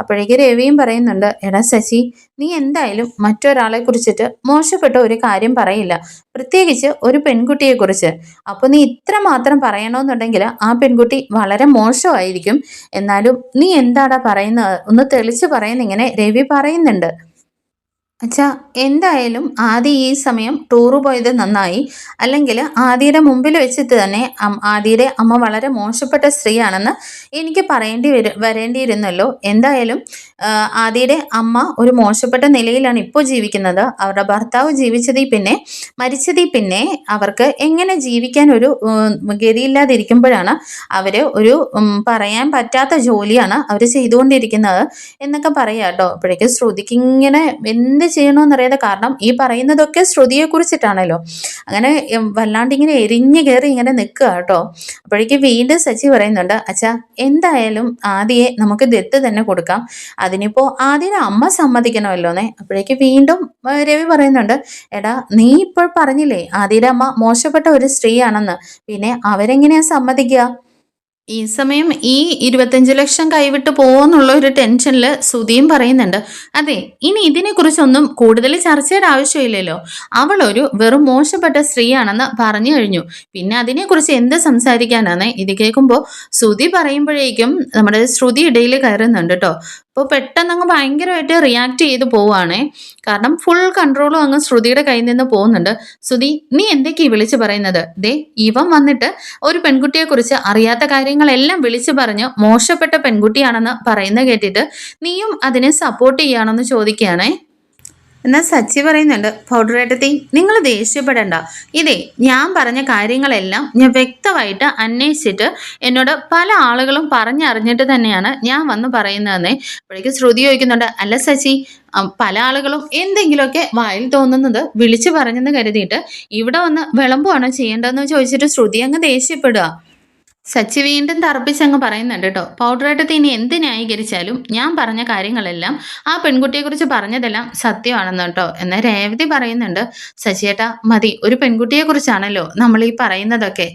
അപ്പോഴേക്ക് രവിയും പറയുന്നുണ്ട്, എടാ സച്ചി, നീ എന്തായാലും മറ്റൊരാളെ കുറിച്ചിട്ട് മോശപ്പെട്ട ഒരു കാര്യം പറയില്ല, പ്രത്യേകിച്ച് ഒരു പെൺകുട്ടിയെക്കുറിച്ച്. അപ്പോൾ നീ ഇത്ര മാത്രം പറയണമെന്നുണ്ടെങ്കിൽ ആ പെൺകുട്ടി വളരെ മോശമായിരിക്കും. എന്നാലും നീ എന്താടാ പറയുന്നത്, ഒന്ന് തെളിച്ച് പറയുന്നിങ്ങനെ രവി പറയുന്നുണ്ട്. അച്ഛാ, എന്തായാലും ആദി ഈ സമയം ടൂറ് പോയത് നന്നായി. അല്ലെങ്കിൽ ആദിയുടെ മുമ്പിൽ വെച്ചിട്ട് തന്നെ ആദിയുടെ അമ്മ വളരെ മോശപ്പെട്ട സ്ത്രീയാണെന്ന് എനിക്ക് വരേണ്ടിയിരുന്നല്ലോ. എന്തായാലും ആദിയുടെ അമ്മ ഒരു മോശപ്പെട്ട നിലയിലാണ് ഇപ്പോൾ ജീവിക്കുന്നത്. അവരുടെ ഭർത്താവ് മരിച്ചതിൽ പിന്നെ അവർക്ക് എങ്ങനെ ജീവിക്കാൻ ഒരു ഗതിയില്ലാതിരിക്കുമ്പോഴാണ് അവർ ഒരു പറയാൻ പറ്റാത്ത ജോലിയാണ് അവർ ചെയ്തുകൊണ്ടിരിക്കുന്നത് എന്നൊക്കെ പറയാം കേട്ടോ. അപ്പോഴേക്കും ശ്രുതിക്ക് ഇങ്ങനെ എന്ത് ചെയ്യണമെന്നറിയാതെ, കാരണം ഈ പറയുന്നതൊക്കെ ശ്രുതിയെ കുറിച്ചിട്ടാണല്ലോ. അങ്ങനെ വല്ലാണ്ട് ഇങ്ങനെ എരിഞ്ഞു കയറി ഇങ്ങനെ നിൽക്കുക കേട്ടോ. അപ്പോഴേക്ക് വീണ്ടും സച്ചി പറയുന്നുണ്ട്, അച്ഛാ എന്തായാലും ആദിയെ നമുക്ക് ദത്ത് തന്നെ കൊടുക്കാം, അതിനിപ്പോ ആദ്യം അമ്മ സമ്മതിക്കണമല്ലോന്നേ. അപ്പോഴേക്ക് വീണ്ടും രവി പറയുന്നുണ്ട്, എടാ നീ ഇപ്പോൾ പറഞ്ഞില്ലേ ആദിയുടെ അമ്മ മോശപ്പെട്ട ഒരു സ്ത്രീയാണെന്ന്, പിന്നെ അവരെങ്ങനെയാ സമ്മതിക്കുക? ഈ സമയം ഈ 25 ലക്ഷം കൈവിട്ട് പോകുമെന്നുള്ള ഒരു ടെൻഷനിൽ സുധിയും പറയുന്നുണ്ട്, അതെ ഇനി ഇതിനെക്കുറിച്ചൊന്നും കൂടുതൽ ചർച്ചയുടെ ആവശ്യമില്ലല്ലോ, അവളൊരു വെറും മോശപ്പെട്ട സ്ത്രീയാണെന്ന് പറഞ്ഞു കഴിഞ്ഞു, പിന്നെ അതിനെക്കുറിച്ച് എന്ത് സംസാരിക്കാനാണ്? ഇത് കേൾക്കുമ്പോൾ സുധി പറയുമ്പോഴേക്കും നമ്മുടെ ശ്രുതി ഇടയിൽ കയറുന്നുണ്ട് കേട്ടോ. അപ്പോൾ പെട്ടെന്ന് അങ്ങ് ഭയങ്കരമായിട്ട് റിയാക്ട് ചെയ്ത് പോവുകയാണേ. കാരണം ഫുൾ കൺട്രോളും അങ്ങ് ശ്രുതിയുടെ കയ്യിൽ നിന്ന് പോകുന്നുണ്ട്. ശ്രുതി നീ എന്തൊക്കെയാ വിളിച്ചു പറയുന്നത്? ദേ ഇവൻ വന്നിട്ട് ഒരു പെൺകുട്ടിയെക്കുറിച്ച് അറിയാത്ത കാര്യങ്ങളെല്ലാം വിളിച്ചു പറഞ്ഞ് മോശപ്പെട്ട പെൺകുട്ടിയാണെന്ന് പറയുന്നത് കേട്ടിട്ട് നീയും അതിനെ സപ്പോർട്ട് ചെയ്യാണെന്ന് ചോദിക്കുകയാണേ. എന്നാൽ സച്ചി പറയുന്നുണ്ട്, പൗഡറേട്ടത്തി നിങ്ങൾ ദേഷ്യപ്പെടണ്ട, ഇതേ ഞാൻ പറഞ്ഞ കാര്യങ്ങളെല്ലാം ഞാൻ വ്യക്തമായിട്ട് അന്വേഷിച്ചിട്ട് എന്നോട് പല ആളുകളും പറഞ്ഞറിഞ്ഞിട്ട് തന്നെയാണ് ഞാൻ വന്ന് പറയുന്നതെന്നേ. അപ്പോഴേക്കും ശ്രുതി ചോദിക്കുന്നുണ്ട്, അല്ല സച്ചി പല ആളുകളും എന്തെങ്കിലുമൊക്കെ വായിൽ തോന്നുന്നത് വിളിച്ചു പറഞ്ഞെന്ന് കരുതിയിട്ട് ഇവിടെ വന്ന് വിളമ്പുവാണോ ചെയ്യേണ്ടതെന്ന് ചോദിച്ചിട്ട് ശ്രുതി അങ്ങ് ദേഷ്യപ്പെടുക. സച്ചി വീണ്ടും തറപ്പിച്ചങ്ങ് പറയുന്നുണ്ട് കേട്ടോ, പൗഡറായിട്ട് ഇനി എന്ത് ന്യായീകരിച്ചാലും ഞാൻ പറഞ്ഞ കാര്യങ്ങളെല്ലാം ആ പെൺകുട്ടിയെക്കുറിച്ച് പറഞ്ഞതെല്ലാം സത്യമാണെന്ന് കേട്ടോ. എന്നാൽ രേവതി പറയുന്നുണ്ട്, സച്ചിയേട്ടാ മതി, ഒരു പെൺകുട്ടിയെക്കുറിച്ചാണല്ലോ നമ്മൾ ഈ പറയുന്നതൊക്കെ,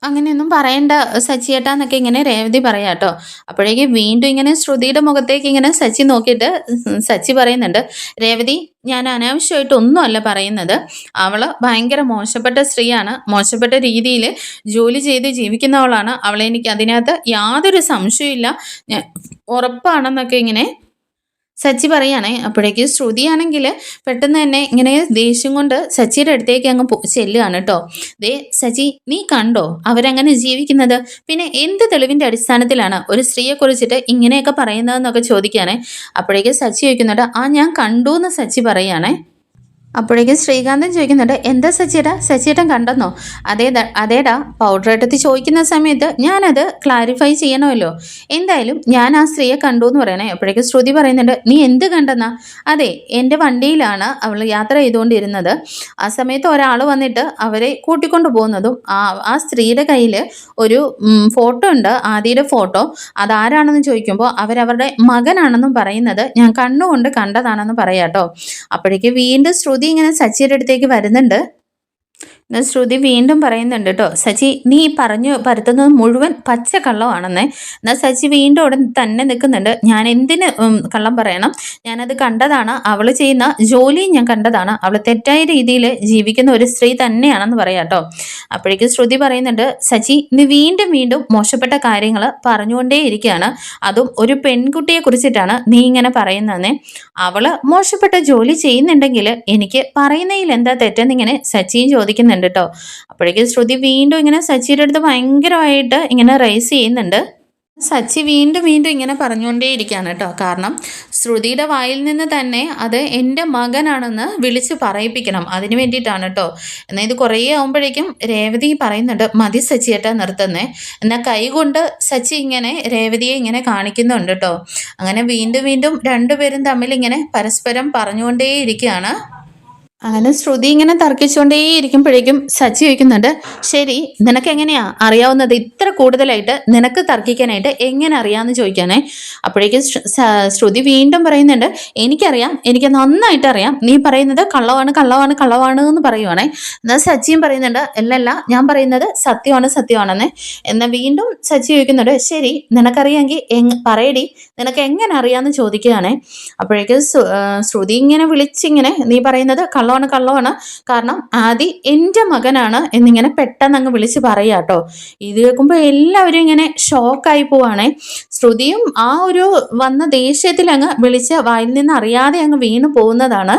അങ്ങനെയൊന്നും പറയണ്ട സച്ചിയേട്ടാന്നൊക്കെ ഇങ്ങനെ രേവതി പറയാട്ടോ. അപ്പോഴേക്കും വീണ്ടും ഇങ്ങനെ ശ്രുതിയുടെ മുഖത്തേക്ക് ഇങ്ങനെ സച്ചി നോക്കിയിട്ട് സച്ചി പറയുന്നുണ്ട്, രേവതി ഞാൻ അനാവശ്യമായിട്ട് ഒന്നുമല്ല പറയുന്നത്, അവള് ഭയങ്കര മോശപ്പെട്ട സ്ത്രീയാണ്, മോശപ്പെട്ട രീതിയിൽ ജോലി ചെയ്ത് ജീവിക്കുന്നവളാണ്, അവളെ എനിക്ക് അതിനകത്ത് യാതൊരു സംശയമില്ല, ഞാൻ ഉറപ്പാണെന്നൊക്കെ ഇങ്ങനെ സച്ചി പറയാണേ. അപ്പോഴേക്കും ശ്രുതിയാണെങ്കിൽ പെട്ടെന്ന് തന്നെ ഇങ്ങനെ ദേഷ്യം കൊണ്ട് സച്ചിയുടെ അടുത്തേക്ക് അങ്ങ് ചെല്ലുകയാണ് കേട്ടോ. ദേ സച്ചി നീ കണ്ടോ അവരങ്ങനെ ജീവിക്കുന്നത്? പിന്നെ എന്ത് തെളിവിന്റെ അടിസ്ഥാനത്തിലാണ് ഒരു സ്ത്രീയെ കുറിച്ചിട്ട് ഇങ്ങനെയൊക്കെ പറയുന്നതെന്നൊക്കെ ചോദിക്കുകയാണേ. അപ്പോഴേക്കും സച്ചി ചോദിക്കുന്നുണ്ട്, ആ ഞാൻ കണ്ടു എന്ന് സച്ചി പറയുകയാണേ. അപ്പോഴേക്കും ശ്രീകാന്തൻ ചോദിക്കുന്നുണ്ട്, എന്താ സച്ചിയേട്ടൻ കണ്ടെന്നോ? അതേടാ പൗഡറേട്ടത്തി ചോദിക്കുന്ന സമയത്ത് ഞാനത് ക്ലാരിഫൈ ചെയ്യണമല്ലോ, എന്തായാലും ഞാൻ ആ സ്ത്രീയെ കണ്ടു എന്ന് പറയണേ. അപ്പോഴേക്കും ശ്രുതി പറയുന്നുണ്ട്, നീ എന്ത് കണ്ടെന്നാ? അതെ എൻ്റെ വണ്ടിയിലാണ് അവൾ യാത്ര ചെയ്തുകൊണ്ടിരുന്നത്, ആ സമയത്ത് ഒരാൾ വന്നിട്ട് അവരെ കൂട്ടിക്കൊണ്ടു പോകുന്നതും ആ സ്ത്രീയുടെ കയ്യിൽ ഒരു ഫോട്ടോ ഉണ്ട്, ആദിയുടെ ഫോട്ടോ, അതാരാണെന്ന് ചോദിക്കുമ്പോൾ അവരവരുടെ മകനാണെന്നും പറയുന്നത് ഞാൻ കണ്ണുകൊണ്ട് കണ്ടതാണെന്ന് പറയാട്ടോ. അപ്പോഴേക്ക് വീണ്ടും ശ്രുതി ഇങ്ങനെ സച്ചിയുടെ അടുത്തേക്ക് വരുന്നുണ്ട്. ശ്രുതി വീണ്ടും പറയുന്നുണ്ട് കേട്ടോ, സച്ചി നീ പറഞ്ഞു പരത്തുന്നത് മുഴുവൻ പച്ച കള്ളമാണെന്നേ. എന്നാൽ സച്ചി വീണ്ടും അവിടെ തന്നെ നിൽക്കുന്നുണ്ട്, ഞാൻ എന്തിന് കള്ളം പറയണം, ഞാനത് കണ്ടതാണ്, അവൾ ചെയ്യുന്ന ജോലിയും ഞാൻ കണ്ടതാണ്, അവൾ തെറ്റായ രീതിയിൽ ജീവിക്കുന്ന ഒരു സ്ത്രീ തന്നെയാണെന്ന് പറയാം കേട്ടോ. അപ്പോഴേക്കും ശ്രുതി പറയുന്നുണ്ട്, സച്ചി നീ വീണ്ടും വീണ്ടും മോശപ്പെട്ട കാര്യങ്ങൾ പറഞ്ഞുകൊണ്ടേ ഇരിക്കുകയാണ്, അതും ഒരു പെൺകുട്ടിയെ കുറിച്ചിട്ടാണ് നീ ഇങ്ങനെ പറയുന്നതെന്നേ. അവള് മോശപ്പെട്ട ജോലി ചെയ്യുന്നുണ്ടെങ്കിൽ എനിക്ക് പറയുന്നതിൽ എന്താ തെറ്റെന്നിങ്ങനെ സച്ചിയും ചോദിക്കുന്നുണ്ട് കേട്ടോ. അപ്പോഴേക്കും ശ്രുതി വീണ്ടും ഇങ്ങനെ സച്ചിയുടെ അടുത്ത് ഭയങ്കരമായിട്ട് ഇങ്ങനെ റൈസ് ചെയ്യുന്നുണ്ട്. സച്ചി വീണ്ടും വീണ്ടും ഇങ്ങനെ പറഞ്ഞുകൊണ്ടേയിരിക്കുകയാണ് കേട്ടോ. കാരണം ശ്രുതിയുടെ വായിൽ നിന്ന് തന്നെ അത് എൻ്റെ മകനാണെന്ന് വിളിച്ച് പറയിപ്പിക്കണം, അതിന് വേണ്ടിയിട്ടാണ് കേട്ടോ. എന്നാൽ ഇത് കുറേ ആകുമ്പോഴേക്കും രേവതി പറയുന്നുണ്ട്, മതി സച്ചിയേട്ടാ നിർത്തുന്നേ. എന്നാൽ കൈകൊണ്ട് സച്ചി ഇങ്ങനെ രേവതിയെ ഇങ്ങനെ കാണിക്കുന്നുണ്ട് കേട്ടോ. അങ്ങനെ വീണ്ടും വീണ്ടും രണ്ടുപേരും തമ്മിൽ ഇങ്ങനെ പരസ്പരം പറഞ്ഞുകൊണ്ടേയിരിക്കുകയാണ്. അങ്ങനെ ശ്രുതി ഇങ്ങനെ തർക്കിച്ചുകൊണ്ടേ ഇരിക്കുമ്പോഴേക്കും സച്ചി ചോദിക്കുന്നുണ്ട്, ശരി നിനക്ക് എങ്ങനെയാ അറിയാവുന്നത് ഇത്ര കൂടുതലായിട്ട്, നിനക്ക് തർക്കിക്കാനായിട്ട് എങ്ങനെ അറിയാമെന്ന് ചോദിക്കാനേ. അപ്പോഴേക്കും ശ്രുതി വീണ്ടും പറയുന്നുണ്ട്, എനിക്കറിയാം, എനിക്ക് നന്നായിട്ട് അറിയാം, നീ പറയുന്നത് കള്ളവാണ് കള്ളവാണ് കള്ളവാണ് എന്ന് പറയുവാണേ. എന്നാൽ സച്ചിയും പറയുന്നുണ്ട്, അല്ലല്ല ഞാൻ പറയുന്നത് സത്യമാണെന്നേ. എന്നാൽ വീണ്ടും സച്ചി ചോദിക്കുന്നുണ്ട്, ശരി നിനക്കറിയാമെങ്കിൽ പറയടി, നിനക്ക് എങ്ങനെ അറിയാമെന്ന് ചോദിക്കുകയാണേ. അപ്പോഴേക്കും ശ്രുതി ഇങ്ങനെ വിളിച്ചിങ്ങനെ, നീ പറയുന്നത് കള്ളമാണ്, കാരണം ആദി എൻ്റെ മകനാണ് എന്നിങ്ങനെ പെട്ടെന്ന് അങ്ങ് വിളിച്ച് പറയാട്ടോ. ഇത് കേൾക്കുമ്പോൾ എല്ലാവരും ഇങ്ങനെ ഷോക്കായി പോവാണേ. ശ്രുതിയും ആ ഒരു വന്ന ദേഷ്യത്തിൽ അങ്ങ് വിളിച്ച് വായിൽ നിന്ന് അറിയാതെ അങ്ങ് വീണു പോകുന്നതാണ്.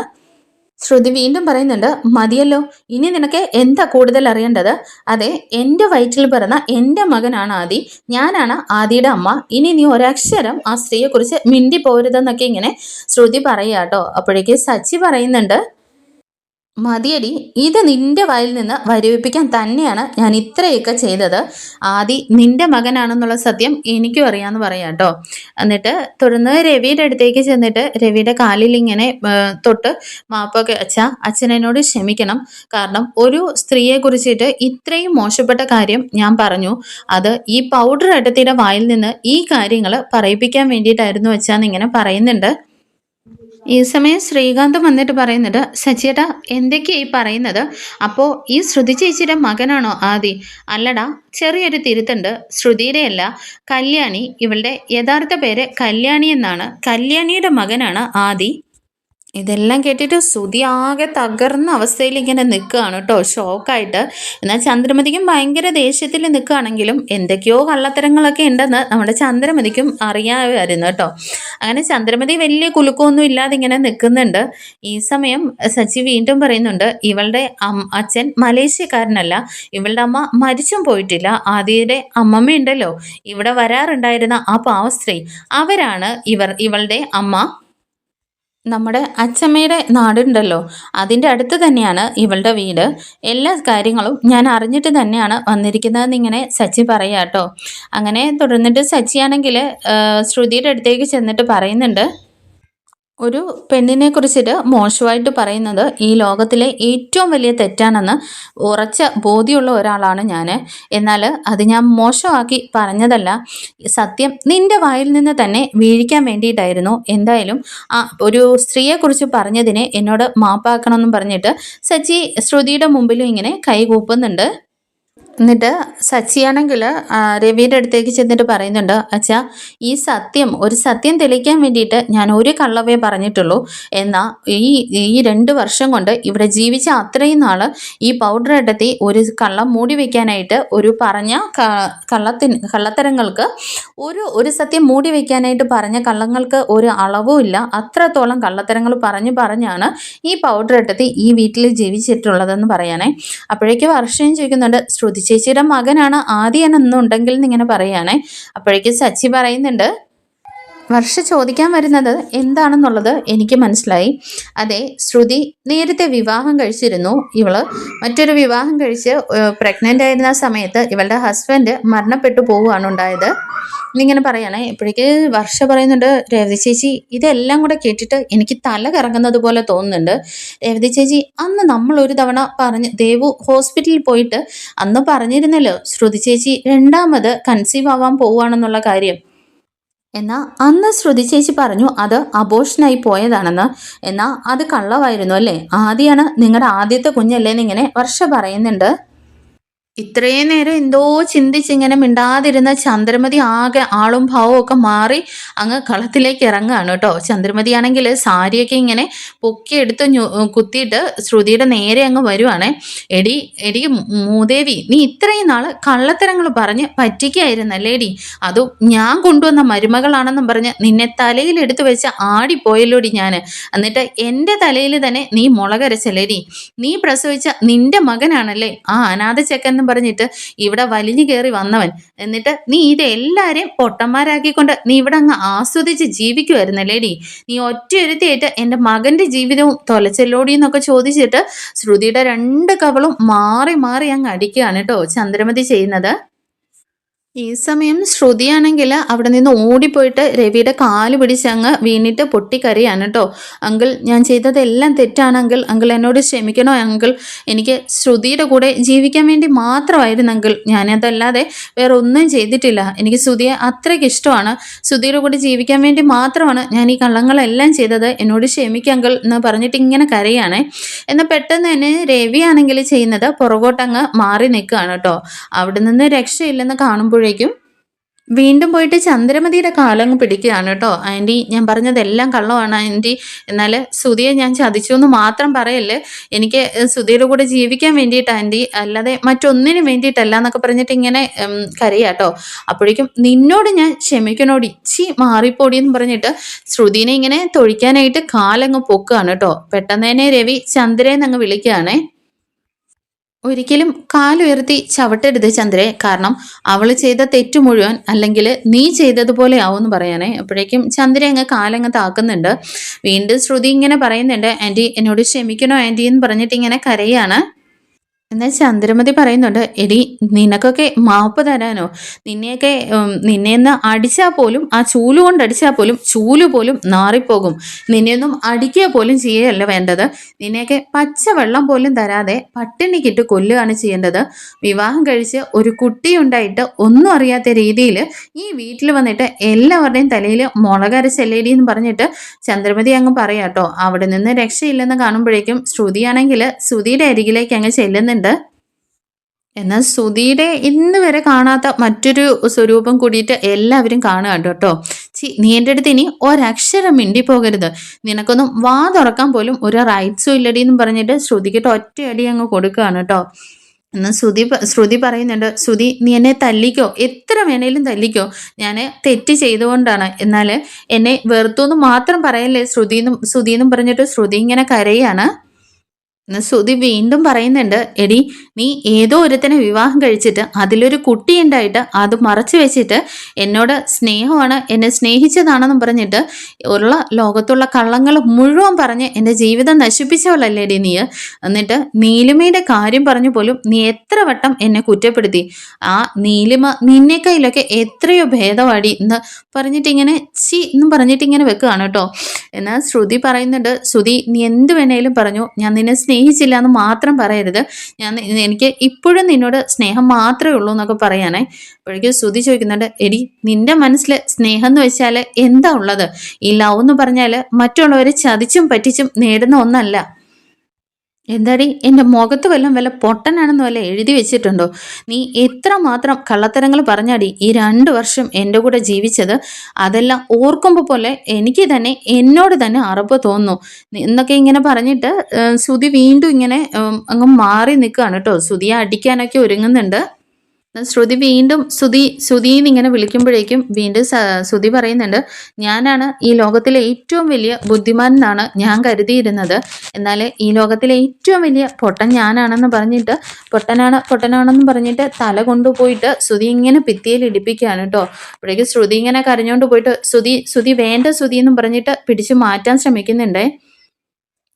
ശ്രുതി വീണ്ടും പറയുന്നുണ്ട്, മതിയല്ലോ, ഇനി നിനക്ക് എന്താ കൂടുതൽ അറിയേണ്ടത്? അതെ എൻ്റെ വയറ്റിൽ പിറന്ന എൻ്റെ മകനാണ് ആദി, ഞാനാണ് ആദിയുടെ അമ്മ, ഇനി നീ ഒരക്ഷരം ആ സ്ത്രീയെക്കുറിച്ച് മിണ്ടി പോരുതെന്നൊക്കെ ഇങ്ങനെ ശ്രുതി പറയാട്ടോ. അപ്പോഴേക്ക് സച്ചി പറയുന്നുണ്ട്, മതിയടി, ഇത് നിന്റെ വായിൽ നിന്ന് വരുവിപ്പിക്കാൻ തന്നെയാണ് ഞാൻ ഇത്രയൊക്കെ ചെയ്തത്. ആദി നിന്റെ മകനാണെന്നുള്ള സത്യം എനിക്കും അറിയാമെന്ന് പറയാം കേട്ടോ. എന്നിട്ട് തുടർന്ന് രവിയുടെ അടുത്തേക്ക് ചെന്നിട്ട് രവിയുടെ കാലിൽ ഇങ്ങനെ തൊട്ട് മാപ്പൊക്കെ, അച്ഛനോട് ക്ഷമിക്കണം. കാരണം ഒരു സ്ത്രീയെ കുറിച്ചിട്ട് ഇത്രയും മോശപ്പെട്ട കാര്യം ഞാൻ പറഞ്ഞു. അത് ഈ പൗഡർ ഏട്ടത്തിയുടെ വായിൽ നിന്ന് ഈ കാര്യങ്ങൾ പറയിപ്പിക്കാൻ വേണ്ടിയിട്ടായിരുന്നു അച്ഛാന്നിങ്ങനെ പറയുന്നുണ്ട്. ഈ സമയം ശ്രീകാന്ത് വന്നിട്ട് പറയുന്നുണ്ട്, സച്ചിയേട്ടാ എന്തൊക്കെയാ ഈ പറയുന്നത്? അപ്പോൾ ഈ ശ്രുതി ചേച്ചിയുടെ മകനാണോ ആദി? അല്ലടാ, ചെറിയൊരു തിരുത്തുണ്ട്. ശ്രുതിയുടെ അല്ല, കല്യാണി. ഇവളുടെ യഥാർത്ഥ പേര് കല്യാണി എന്നാണ്. കല്യാണിയുടെ മകനാണ് ആദി. ഇതെല്ലാം കേട്ടിട്ട് ശ്രുതി ആകെ തകർന്ന അവസ്ഥയിൽ ഇങ്ങനെ നിൽക്കുകയാണ് കേട്ടോ, ഷോക്കായിട്ട്. എന്നാൽ ചന്ദ്രമതിക്കും ഭയങ്കര ദേഷ്യത്തിൽ നിൽക്കുകയാണെങ്കിലും എന്തൊക്കെയോ കള്ളത്തരങ്ങളൊക്കെ ഉണ്ടെന്ന് നമ്മുടെ ചന്ദ്രമതിക്കും അറിയാമായിരുന്നു കേട്ടോ. അങ്ങനെ ചന്ദ്രമതി വലിയ കുലുക്കമൊന്നും ഇല്ലാതെ ഇങ്ങനെ നിൽക്കുന്നുണ്ട്. ഈ സമയം സച്ചി വീണ്ടും പറയുന്നുണ്ട്, ഇവളുടെ അച്ഛൻ മലേഷ്യക്കാരനല്ല, ഇവളുടെ അമ്മ മരിച്ചും പോയിട്ടില്ല. ആദിയുടെ അമ്മമ്മ ഉണ്ടല്ലോ, ഇവിടെ വരാറുണ്ടായിരുന്ന ആ പാവസ്ത്രീ, അവരാണ് ഇവളുടെ അമ്മ. നമ്മുടെ അച്ചമ്മയുടെ നാടുണ്ടല്ലോ, അതിൻ്റെ അടുത്ത് തന്നെയാണ് ഇവളുടെ വീട്. എല്ലാ കാര്യങ്ങളും ഞാൻ അറിഞ്ഞിട്ട് തന്നെയാണ് വന്നിരിക്കുന്നതെന്ന് ഇങ്ങനെ സച്ചി പറയാട്ടോ. അങ്ങനെ തുടർന്നിട്ട് സച്ചിയാണെങ്കിൽ ശ്രുതിയുടെ അടുത്തേക്ക് ചെന്നിട്ട് പറയുന്നുണ്ട്, ഒരു പെണ്ണിനെ കുറിച്ചിട്ട് മോശമായിട്ട് പറയുന്നത് ഈ ലോകത്തിലെ ഏറ്റവും വലിയ തെറ്റാണെന്ന് ഉറച്ച ബോധ്യമുള്ള ഒരാളാണ് ഞാൻ. എന്നാൽ അത് ഞാൻ മോശമാക്കി പറഞ്ഞതല്ല, സത്യം നിന്റെ വായിൽ നിന്ന് തന്നെ വീഴിക്കാൻ വേണ്ടിയിട്ടായിരുന്നു. എന്തായാലും ഒരു സ്ത്രീയെക്കുറിച്ച് പറഞ്ഞതിനെ എന്നോട് മാപ്പാക്കണമെന്നും പറഞ്ഞിട്ട് സച്ചി ശ്രുതിയുടെ മുമ്പിലും ഇങ്ങനെ കൈകൂപ്പുന്നുണ്ട്. എന്നിട്ട് സച്ചിയാണെങ്കിൽ രവിയുടെ അടുത്തേക്ക് ചെന്നിട്ട് പറയുന്നുണ്ട്, അച്ഛാ ഒരു സത്യം തെളിയിക്കാൻ വേണ്ടിയിട്ട് ഞാൻ ഒരു കള്ളവേ പറഞ്ഞിട്ടുള്ളൂ. എന്നാൽ ഈ 2 വർഷം കൊണ്ട് ഇവിടെ ജീവിച്ച അത്രയും നാൾ ഈ പൗഡർ ഇടത്തി ഒരു കള്ളം മൂടി വയ്ക്കാനായിട്ട്, ഒരു പറഞ്ഞ കള്ളത്തരങ്ങൾക്ക് ഒരു സത്യം മൂടി വയ്ക്കാനായിട്ട് പറഞ്ഞ കള്ളങ്ങൾക്ക് ഒരു അളവും ഇല്ല. അത്രത്തോളം കള്ളത്തരങ്ങൾ പറഞ്ഞാണ് ഈ പൗഡർ ഇടത്തി ഈ വീട്ടിൽ ജീവിച്ചിട്ടുള്ളതെന്ന് പറയാനേ. അപ്പോഴേക്ക് വർഷം ചോദിക്കുന്നുണ്ട്, ശ്രുതി ചേച്ചിയുടെ മകനാണ് ആദിയാണെന്നുണ്ടെങ്കിൽ എന്നിങ്ങനെ പറയുകയാണേ. അപ്പോഴേക്കും സച്ചി പറയുന്നുണ്ട്, വർഷ ചോദിക്കാൻ വരുന്നത് എന്താണെന്നുള്ളത് എനിക്ക് മനസ്സിലായി. അതെ, ശ്രുതി നേരത്തെ വിവാഹം കഴിച്ചിരുന്നു. ഇവള് മറ്റൊരു വിവാഹം കഴിച്ച് പ്രഗ്നൻ്റ് ആയിരുന്ന സമയത്ത് ഇവളുടെ ഹസ്ബൻഡ് മരണപ്പെട്ടു പോവുകയാണ് ഉണ്ടായത് എന്നിങ്ങനെ പറയണേ. ഇപ്പോഴേക്ക് വർഷ പറയുന്നുണ്ട്, രേവതി ചേച്ചി ഇതെല്ലാം കൂടെ കേട്ടിട്ട് എനിക്ക് തല കറങ്ങുന്നത് പോലെ തോന്നുന്നുണ്ട്. രേവതി ചേച്ചി, അന്ന് നമ്മൾ ഒരു തവണ ദേവു ഹോസ്പിറ്റലിൽ പോയിട്ട് അന്ന് പറഞ്ഞിരുന്നല്ലോ ശ്രുതി ചേച്ചി 2ാമത് കൺസീവ് ആവാൻ പോവുകയാണെന്നുള്ള കാര്യം. എന്നാൽ അന്ന് ശ്രുതി ചേച്ചി പറഞ്ഞു അത് അബോഷനായി പോയതാണെന്ന്. എന്നാൽ അത് കള്ളമായിരുന്നു അല്ലേ? ആദ്യമാണ് നിങ്ങളുടെ ആദ്യത്തെ കുഞ്ഞല്ലേന്നിങ്ങനെ വർഷ പറയുന്നുണ്ട്. ഇത്രയും നേരം എന്തോ ചിന്തിച്ചിങ്ങനെ മിണ്ടാതിരുന്ന ചന്ദ്രമതി ആകെ ആളും ഭാവവും ഒക്കെ മാറി അങ്ങ് കളത്തിലേക്ക് ഇറങ്ങുകയാണ് കേട്ടോ. ചന്ദ്രമതിയാണെങ്കിൽ സാരിയൊക്കെ ഇങ്ങനെ പൊക്കിയെടുത്ത് കുത്തിയിട്ട് ശ്രുതിയുടെ നേരെ അങ്ങ് വരുവാണേ. എടി മൂദേവി, നീ ഇത്രയും നാൾ കള്ളത്തരങ്ങൾ പറഞ്ഞ് പറ്റിക്കായിരുന്നല്ലേടി? അതും ഞാൻ കൊണ്ടുവന്ന മരുമകളാണെന്നും പറഞ്ഞ് നിന്നെ തലയിൽ എടുത്തു വെച്ച് ആടിപ്പോയല്ലോടി ഞാൻ. എന്നിട്ട് എൻ്റെ തലയിൽ തന്നെ നീ മുളകരച്ചല്ലേടി? നീ പ്രസവിച്ച നിന്റെ മകനാണല്ലേ ആ അനാഥ ചെക്കൻ പറഞ്ഞിട്ട് ഇവിടെ വലിഞ്ഞു കയറി വന്നവൻ. എന്നിട്ട് നീ ഇതെല്ലാരെയും പൊട്ടന്മാരാക്കിക്കൊണ്ട് നീ ഇവിടെ അങ്ങ് ആസ്വദിച്ച് ജീവിക്കുമായിരുന്നല്ലേടി? നീ ഒറ്റയൊരുത്തിയായിട്ട് എൻ്റെ മകന്റെ ജീവിതവും തൊലച്ചെല്ലോടി എന്നൊക്കെ ചോദിച്ചിട്ട് ശ്രുതിയുടെ 2 കവളും മാറി മാറി അങ്ങ് അടിക്കുകയാണ് കേട്ടോ ചന്ദ്രമതി ചെയ്യുന്നത്. ഈ സമയം ശ്രുതിയാണെങ്കിൽ അവിടെ നിന്ന് ഓടിപ്പോയിട്ട് രവിയുടെ കാല് പിടിച്ച് അങ്ങ് വീണിട്ട് പൊട്ടിക്കരയാണ് കേട്ടോ. അങ്കിൾ, ഞാൻ ചെയ്തതെല്ലാം തെറ്റാണ് അങ്കിൾ. അങ്കിൾ എന്നോട് ക്ഷമിക്കണോ അങ്കിൾ? എനിക്ക് ശ്രുതിയുടെ കൂടെ ജീവിക്കാൻ വേണ്ടി മാത്രമായിരുന്നു അങ്കിൾ. ഞാനതല്ലാതെ വേറെ ഒന്നും ചെയ്തിട്ടില്ല. എനിക്ക് ശ്രുതിയെ അത്രയ്ക്ക് ഇഷ്ടമാണ്. ശ്രുതിയുടെ കൂടെ ജീവിക്കാൻ വേണ്ടി മാത്രമാണ് ഞാൻ ഈ കള്ളങ്ങളെല്ലാം ചെയ്തത്. എന്നോട് ക്ഷമിക്കുക അങ്കിൾ എന്ന് പറഞ്ഞിട്ട് ഇങ്ങനെ കരയാണേ. എന്നാൽ പെട്ടെന്ന് തന്നെ രവിയാണെങ്കിൽ ചെയ്യുന്നത് പുറകോട്ടങ്ങ് മാറി നിൽക്കുകയാണ് കേട്ടോ. അവിടെ നിന്ന് രക്ഷയില്ലെന്ന് കാണുമ്പോഴേക്കും വീണ്ടും പോയിട്ട് ചന്ദ്രമതിയുടെ കാലങ്ങ് പിടിക്കുകയാണ് കേട്ടോ. ആൻറ്റി, ഞാൻ പറഞ്ഞതെല്ലാം കള്ളമാണ് ആൻറ്റി. എന്നാൽ ശ്രുതിയെ ഞാൻ ചതിച്ചു എന്ന് മാത്രം പറയല്ലേ. എനിക്ക് ശ്രുതിയുടെ കൂടെ ജീവിക്കാൻ വേണ്ടിയിട്ടാണ് ആൻറ്റി, അല്ലാതെ മറ്റൊന്നിനും വേണ്ടിയിട്ടല്ല എന്നൊക്കെ പറഞ്ഞിട്ട് ഇങ്ങനെ കരയാട്ടോ. അപ്പോഴേക്കും നിന്നോട് ഞാൻ ക്ഷമിക്കണോടി, മാറിപ്പോടി എന്ന് പറഞ്ഞിട്ട് ശ്രുതിനെ ഇങ്ങനെ തൊഴിക്കാനായിട്ട് കാലങ്ങ് പൊക്കുകയാണ് കേട്ടോ. പെട്ടെന്ന് തന്നെ രവി ചന്ദ്രേന്നങ്ങ് വിളിക്കുകയാണേ. ഒരിക്കലും കാലുയർത്തി ചവിട്ടരുത് ചന്ദ്രേ. കാരണം അവൾ ചെയ്ത തെറ്റ് മുഴുവൻ അല്ലെങ്കിൽ നീ ചെയ്തതുപോലെ ആവുമെന്ന് പറയാനേ. അപ്പോഴേക്കും ചന്ദ്ര അങ്ങ് കാലങ്ങ് താക്കുന്നുണ്ട്. വീണ്ടും ശ്രുതി ഇങ്ങനെ പറയുന്നുണ്ട്, ആൻറ്റി എന്നോട് ക്ഷമിക്കണോ ആൻറ്റി എന്ന് പറഞ്ഞിട്ട് ഇങ്ങനെ കരയാണ്. എന്നാൽ ചന്ദ്രമതി പറയുന്നുണ്ട്, എടി നിനക്കൊക്കെ മാപ്പ് തരാനോ? നിന്നെയൊക്കെ നിന്നെയൊന്ന് അടിച്ചാൽ പോലും, ആ ചൂല് കൊണ്ട് അടിച്ചാൽ പോലും ചൂല് പോലും നാറിപ്പോകും. നിന്നെയൊന്നും അടിക്കുക പോലും ചെയ്യുകയല്ല വേണ്ടത്. നിന്നെയൊക്കെ പച്ചവെള്ളം പോലും തരാതെ പട്ടിണിക്കിട്ട് കൊല്ലുകയാണ് ചെയ്യേണ്ടത്. വിവാഹം കഴിച്ച് ഒരു കുട്ടിയുണ്ടായിട്ട് ഒന്നും അറിയാത്ത രീതിയിൽ ഈ വീട്ടിൽ വന്നിട്ട് എല്ലാവരുടെയും തലയിൽ മുളകരച്ചെല്ലേടി എന്ന് പറഞ്ഞിട്ട് ചന്ദ്രമതി അങ്ങ് പറയാട്ടോ. അവിടെ നിന്ന് രക്ഷയില്ലെന്ന് കാണുമ്പോഴേക്കും ശ്രുതിയാണെങ്കിൽ ശ്രുതിയുടെ അരികിലേക്ക് അങ്ങ് ചെല്ലുന്നുണ്ട്. എന്നാൽ ശ്രുതിയുടെ ഇന്ന് വരെ കാണാത്ത മറ്റൊരു സ്വരൂപം കൂടിയിട്ട് എല്ലാവരും കാണുക കേട്ടോ. നീ എൻ്റെ അടുത്ത് ഇനി ഒരക്ഷരം മിണ്ടി പോകരുത്. നിനക്കൊന്നും വാ തുറക്കാൻ പോലും ഒരു റൈറ്റ്സും ഇല്ലടി എന്നും പറഞ്ഞിട്ട് ശ്രുതിക്കിട്ട് ഒറ്റയടി അങ്ങ് കൊടുക്കുകയാണ് കേട്ടോ. എന്നാൽ ശ്രുതി പറയുന്നുണ്ട്, ശ്രുതി നീ എന്നെ തല്ലിക്കോ, എത്ര വേണേലും തല്ലിക്കോ, ഞാൻ തെറ്റ് ചെയ്തുകൊണ്ടാണ്. എന്നാൽ എന്നെ വെറുത്തൊന്നും മാത്രം പറയല്ലേ ശ്രുതിന്നും പറഞ്ഞിട്ട് ശ്രുതി ഇങ്ങനെ കരയാണ്. ശ്രുതി വീണ്ടും പറയുന്നുണ്ട്, എടി നീ ഏതോ ഒരുത്തനെ വിവാഹം കഴിച്ചിട്ട് അതിലൊരു കുട്ടി ഉണ്ടായിട്ട് അത് മറച്ചു വെച്ചിട്ട് എന്നോട് സ്നേഹമാണ്, എന്നെ സ്നേഹിച്ചതാണെന്നും പറഞ്ഞിട്ട് ഉള്ള ലോകത്തുള്ള കള്ളങ്ങൾ മുഴുവൻ പറഞ്ഞ് എൻ്റെ ജീവിതം നശിപ്പിച്ചവളല്ലേടി നീ. എന്നിട്ട് നീലിമയുടെ കാര്യം പറഞ്ഞു പോലും നീ എത്ര വട്ടം എന്നെ കുറ്റപ്പെടുത്തി. ആ നീലിമ നിന്നേക്കയിലൊക്കെ എത്രയോ ഭേദവാടി എന്ന് പറഞ്ഞിട്ട് ഇങ്ങനെ എന്നും പറഞ്ഞിട്ട് ഇങ്ങനെ വെക്കുകയാണ് കേട്ടോ. എന്നാൽ ശ്രുതി പറയുന്നുണ്ട്, ശ്രുതി നീ എന്ത് വേണേലും പറഞ്ഞു, ഞാൻ നിന്നെ സ്നേഹിച്ചില്ല എന്ന് മാത്രം പറയരുത്. എനിക്ക് ഇപ്പോഴും നിന്നോട് സ്നേഹം മാത്രമേ ഉള്ളൂ എന്നൊക്കെ പറയാനേ. അപ്പോഴേക്കും ശ്രുതി ചോദിക്കുന്നുണ്ട്, എടി നിന്റെ മനസ്സിൽ സ്നേഹം എന്ന് വെച്ചാൽ എന്താ ഉള്ളത്? ഈ ലവ് എന്ന് പറഞ്ഞാൽ മറ്റുള്ളവരെ ചതിച്ചും പറ്റിച്ചും നേടുന്ന ഒന്നല്ല. എന്താടി എൻ്റെ മുഖത്ത് വല്ല പൊട്ടനാണെന്ന് വല്ല എഴുതി വെച്ചിട്ടുണ്ടോ? നീ എത്രമാത്രം കള്ളത്തരങ്ങൾ പറഞ്ഞാടി ഈ 2 വർഷം എൻ്റെ കൂടെ ജീവിച്ചത്. അതെല്ലാം ഓർക്കുമ്പോൾ പോലെ എനിക്ക് തന്നെ എന്നോട് തന്നെ അറപ്പ് തോന്നുന്നു എന്നൊക്കെ ഇങ്ങനെ പറഞ്ഞിട്ട് ശ്രുതി വീണ്ടും ഇങ്ങനെ അങ്ങ് മാറി നിൽക്കുകയാണ് കേട്ടോ. ശ്രുതിയെ അടിക്കാനൊക്കെ ഒരുങ്ങുന്നുണ്ട്. ശ്രുതി വീണ്ടും ശ്രുതിന്ന് ഇങ്ങനെ വിളിക്കുമ്പോഴേക്കും വീണ്ടും ശ്രുതി പറയുന്നുണ്ട്, ഞാനാണ് ഈ ലോകത്തിലെ ഏറ്റവും വലിയ ബുദ്ധിമാൻ എന്നാണ് ഞാൻ കരുതിയിരുന്നത്. എന്നാൽ ഈ ലോകത്തിലെ ഏറ്റവും വലിയ പൊട്ടൻ ഞാനാണെന്ന് പറഞ്ഞിട്ട് പൊട്ടനാണെന്ന് പറഞ്ഞിട്ട് തല കൊണ്ടുപോയിട്ട് ശ്രുതി ഇങ്ങനെ ഭിത്തിയിൽ ഇടിപ്പിക്കുകയാണ് കേട്ടോ. അപ്പോഴേക്കും ശ്രുതി ഇങ്ങനെ കരഞ്ഞുകൊണ്ട് പോയിട്ട് ശ്രുതി വേണ്ട ശ്രുതി എന്നും പറഞ്ഞിട്ട് പിടിച്ചു മാറ്റാൻ ശ്രമിക്കുന്നുണ്ടേ.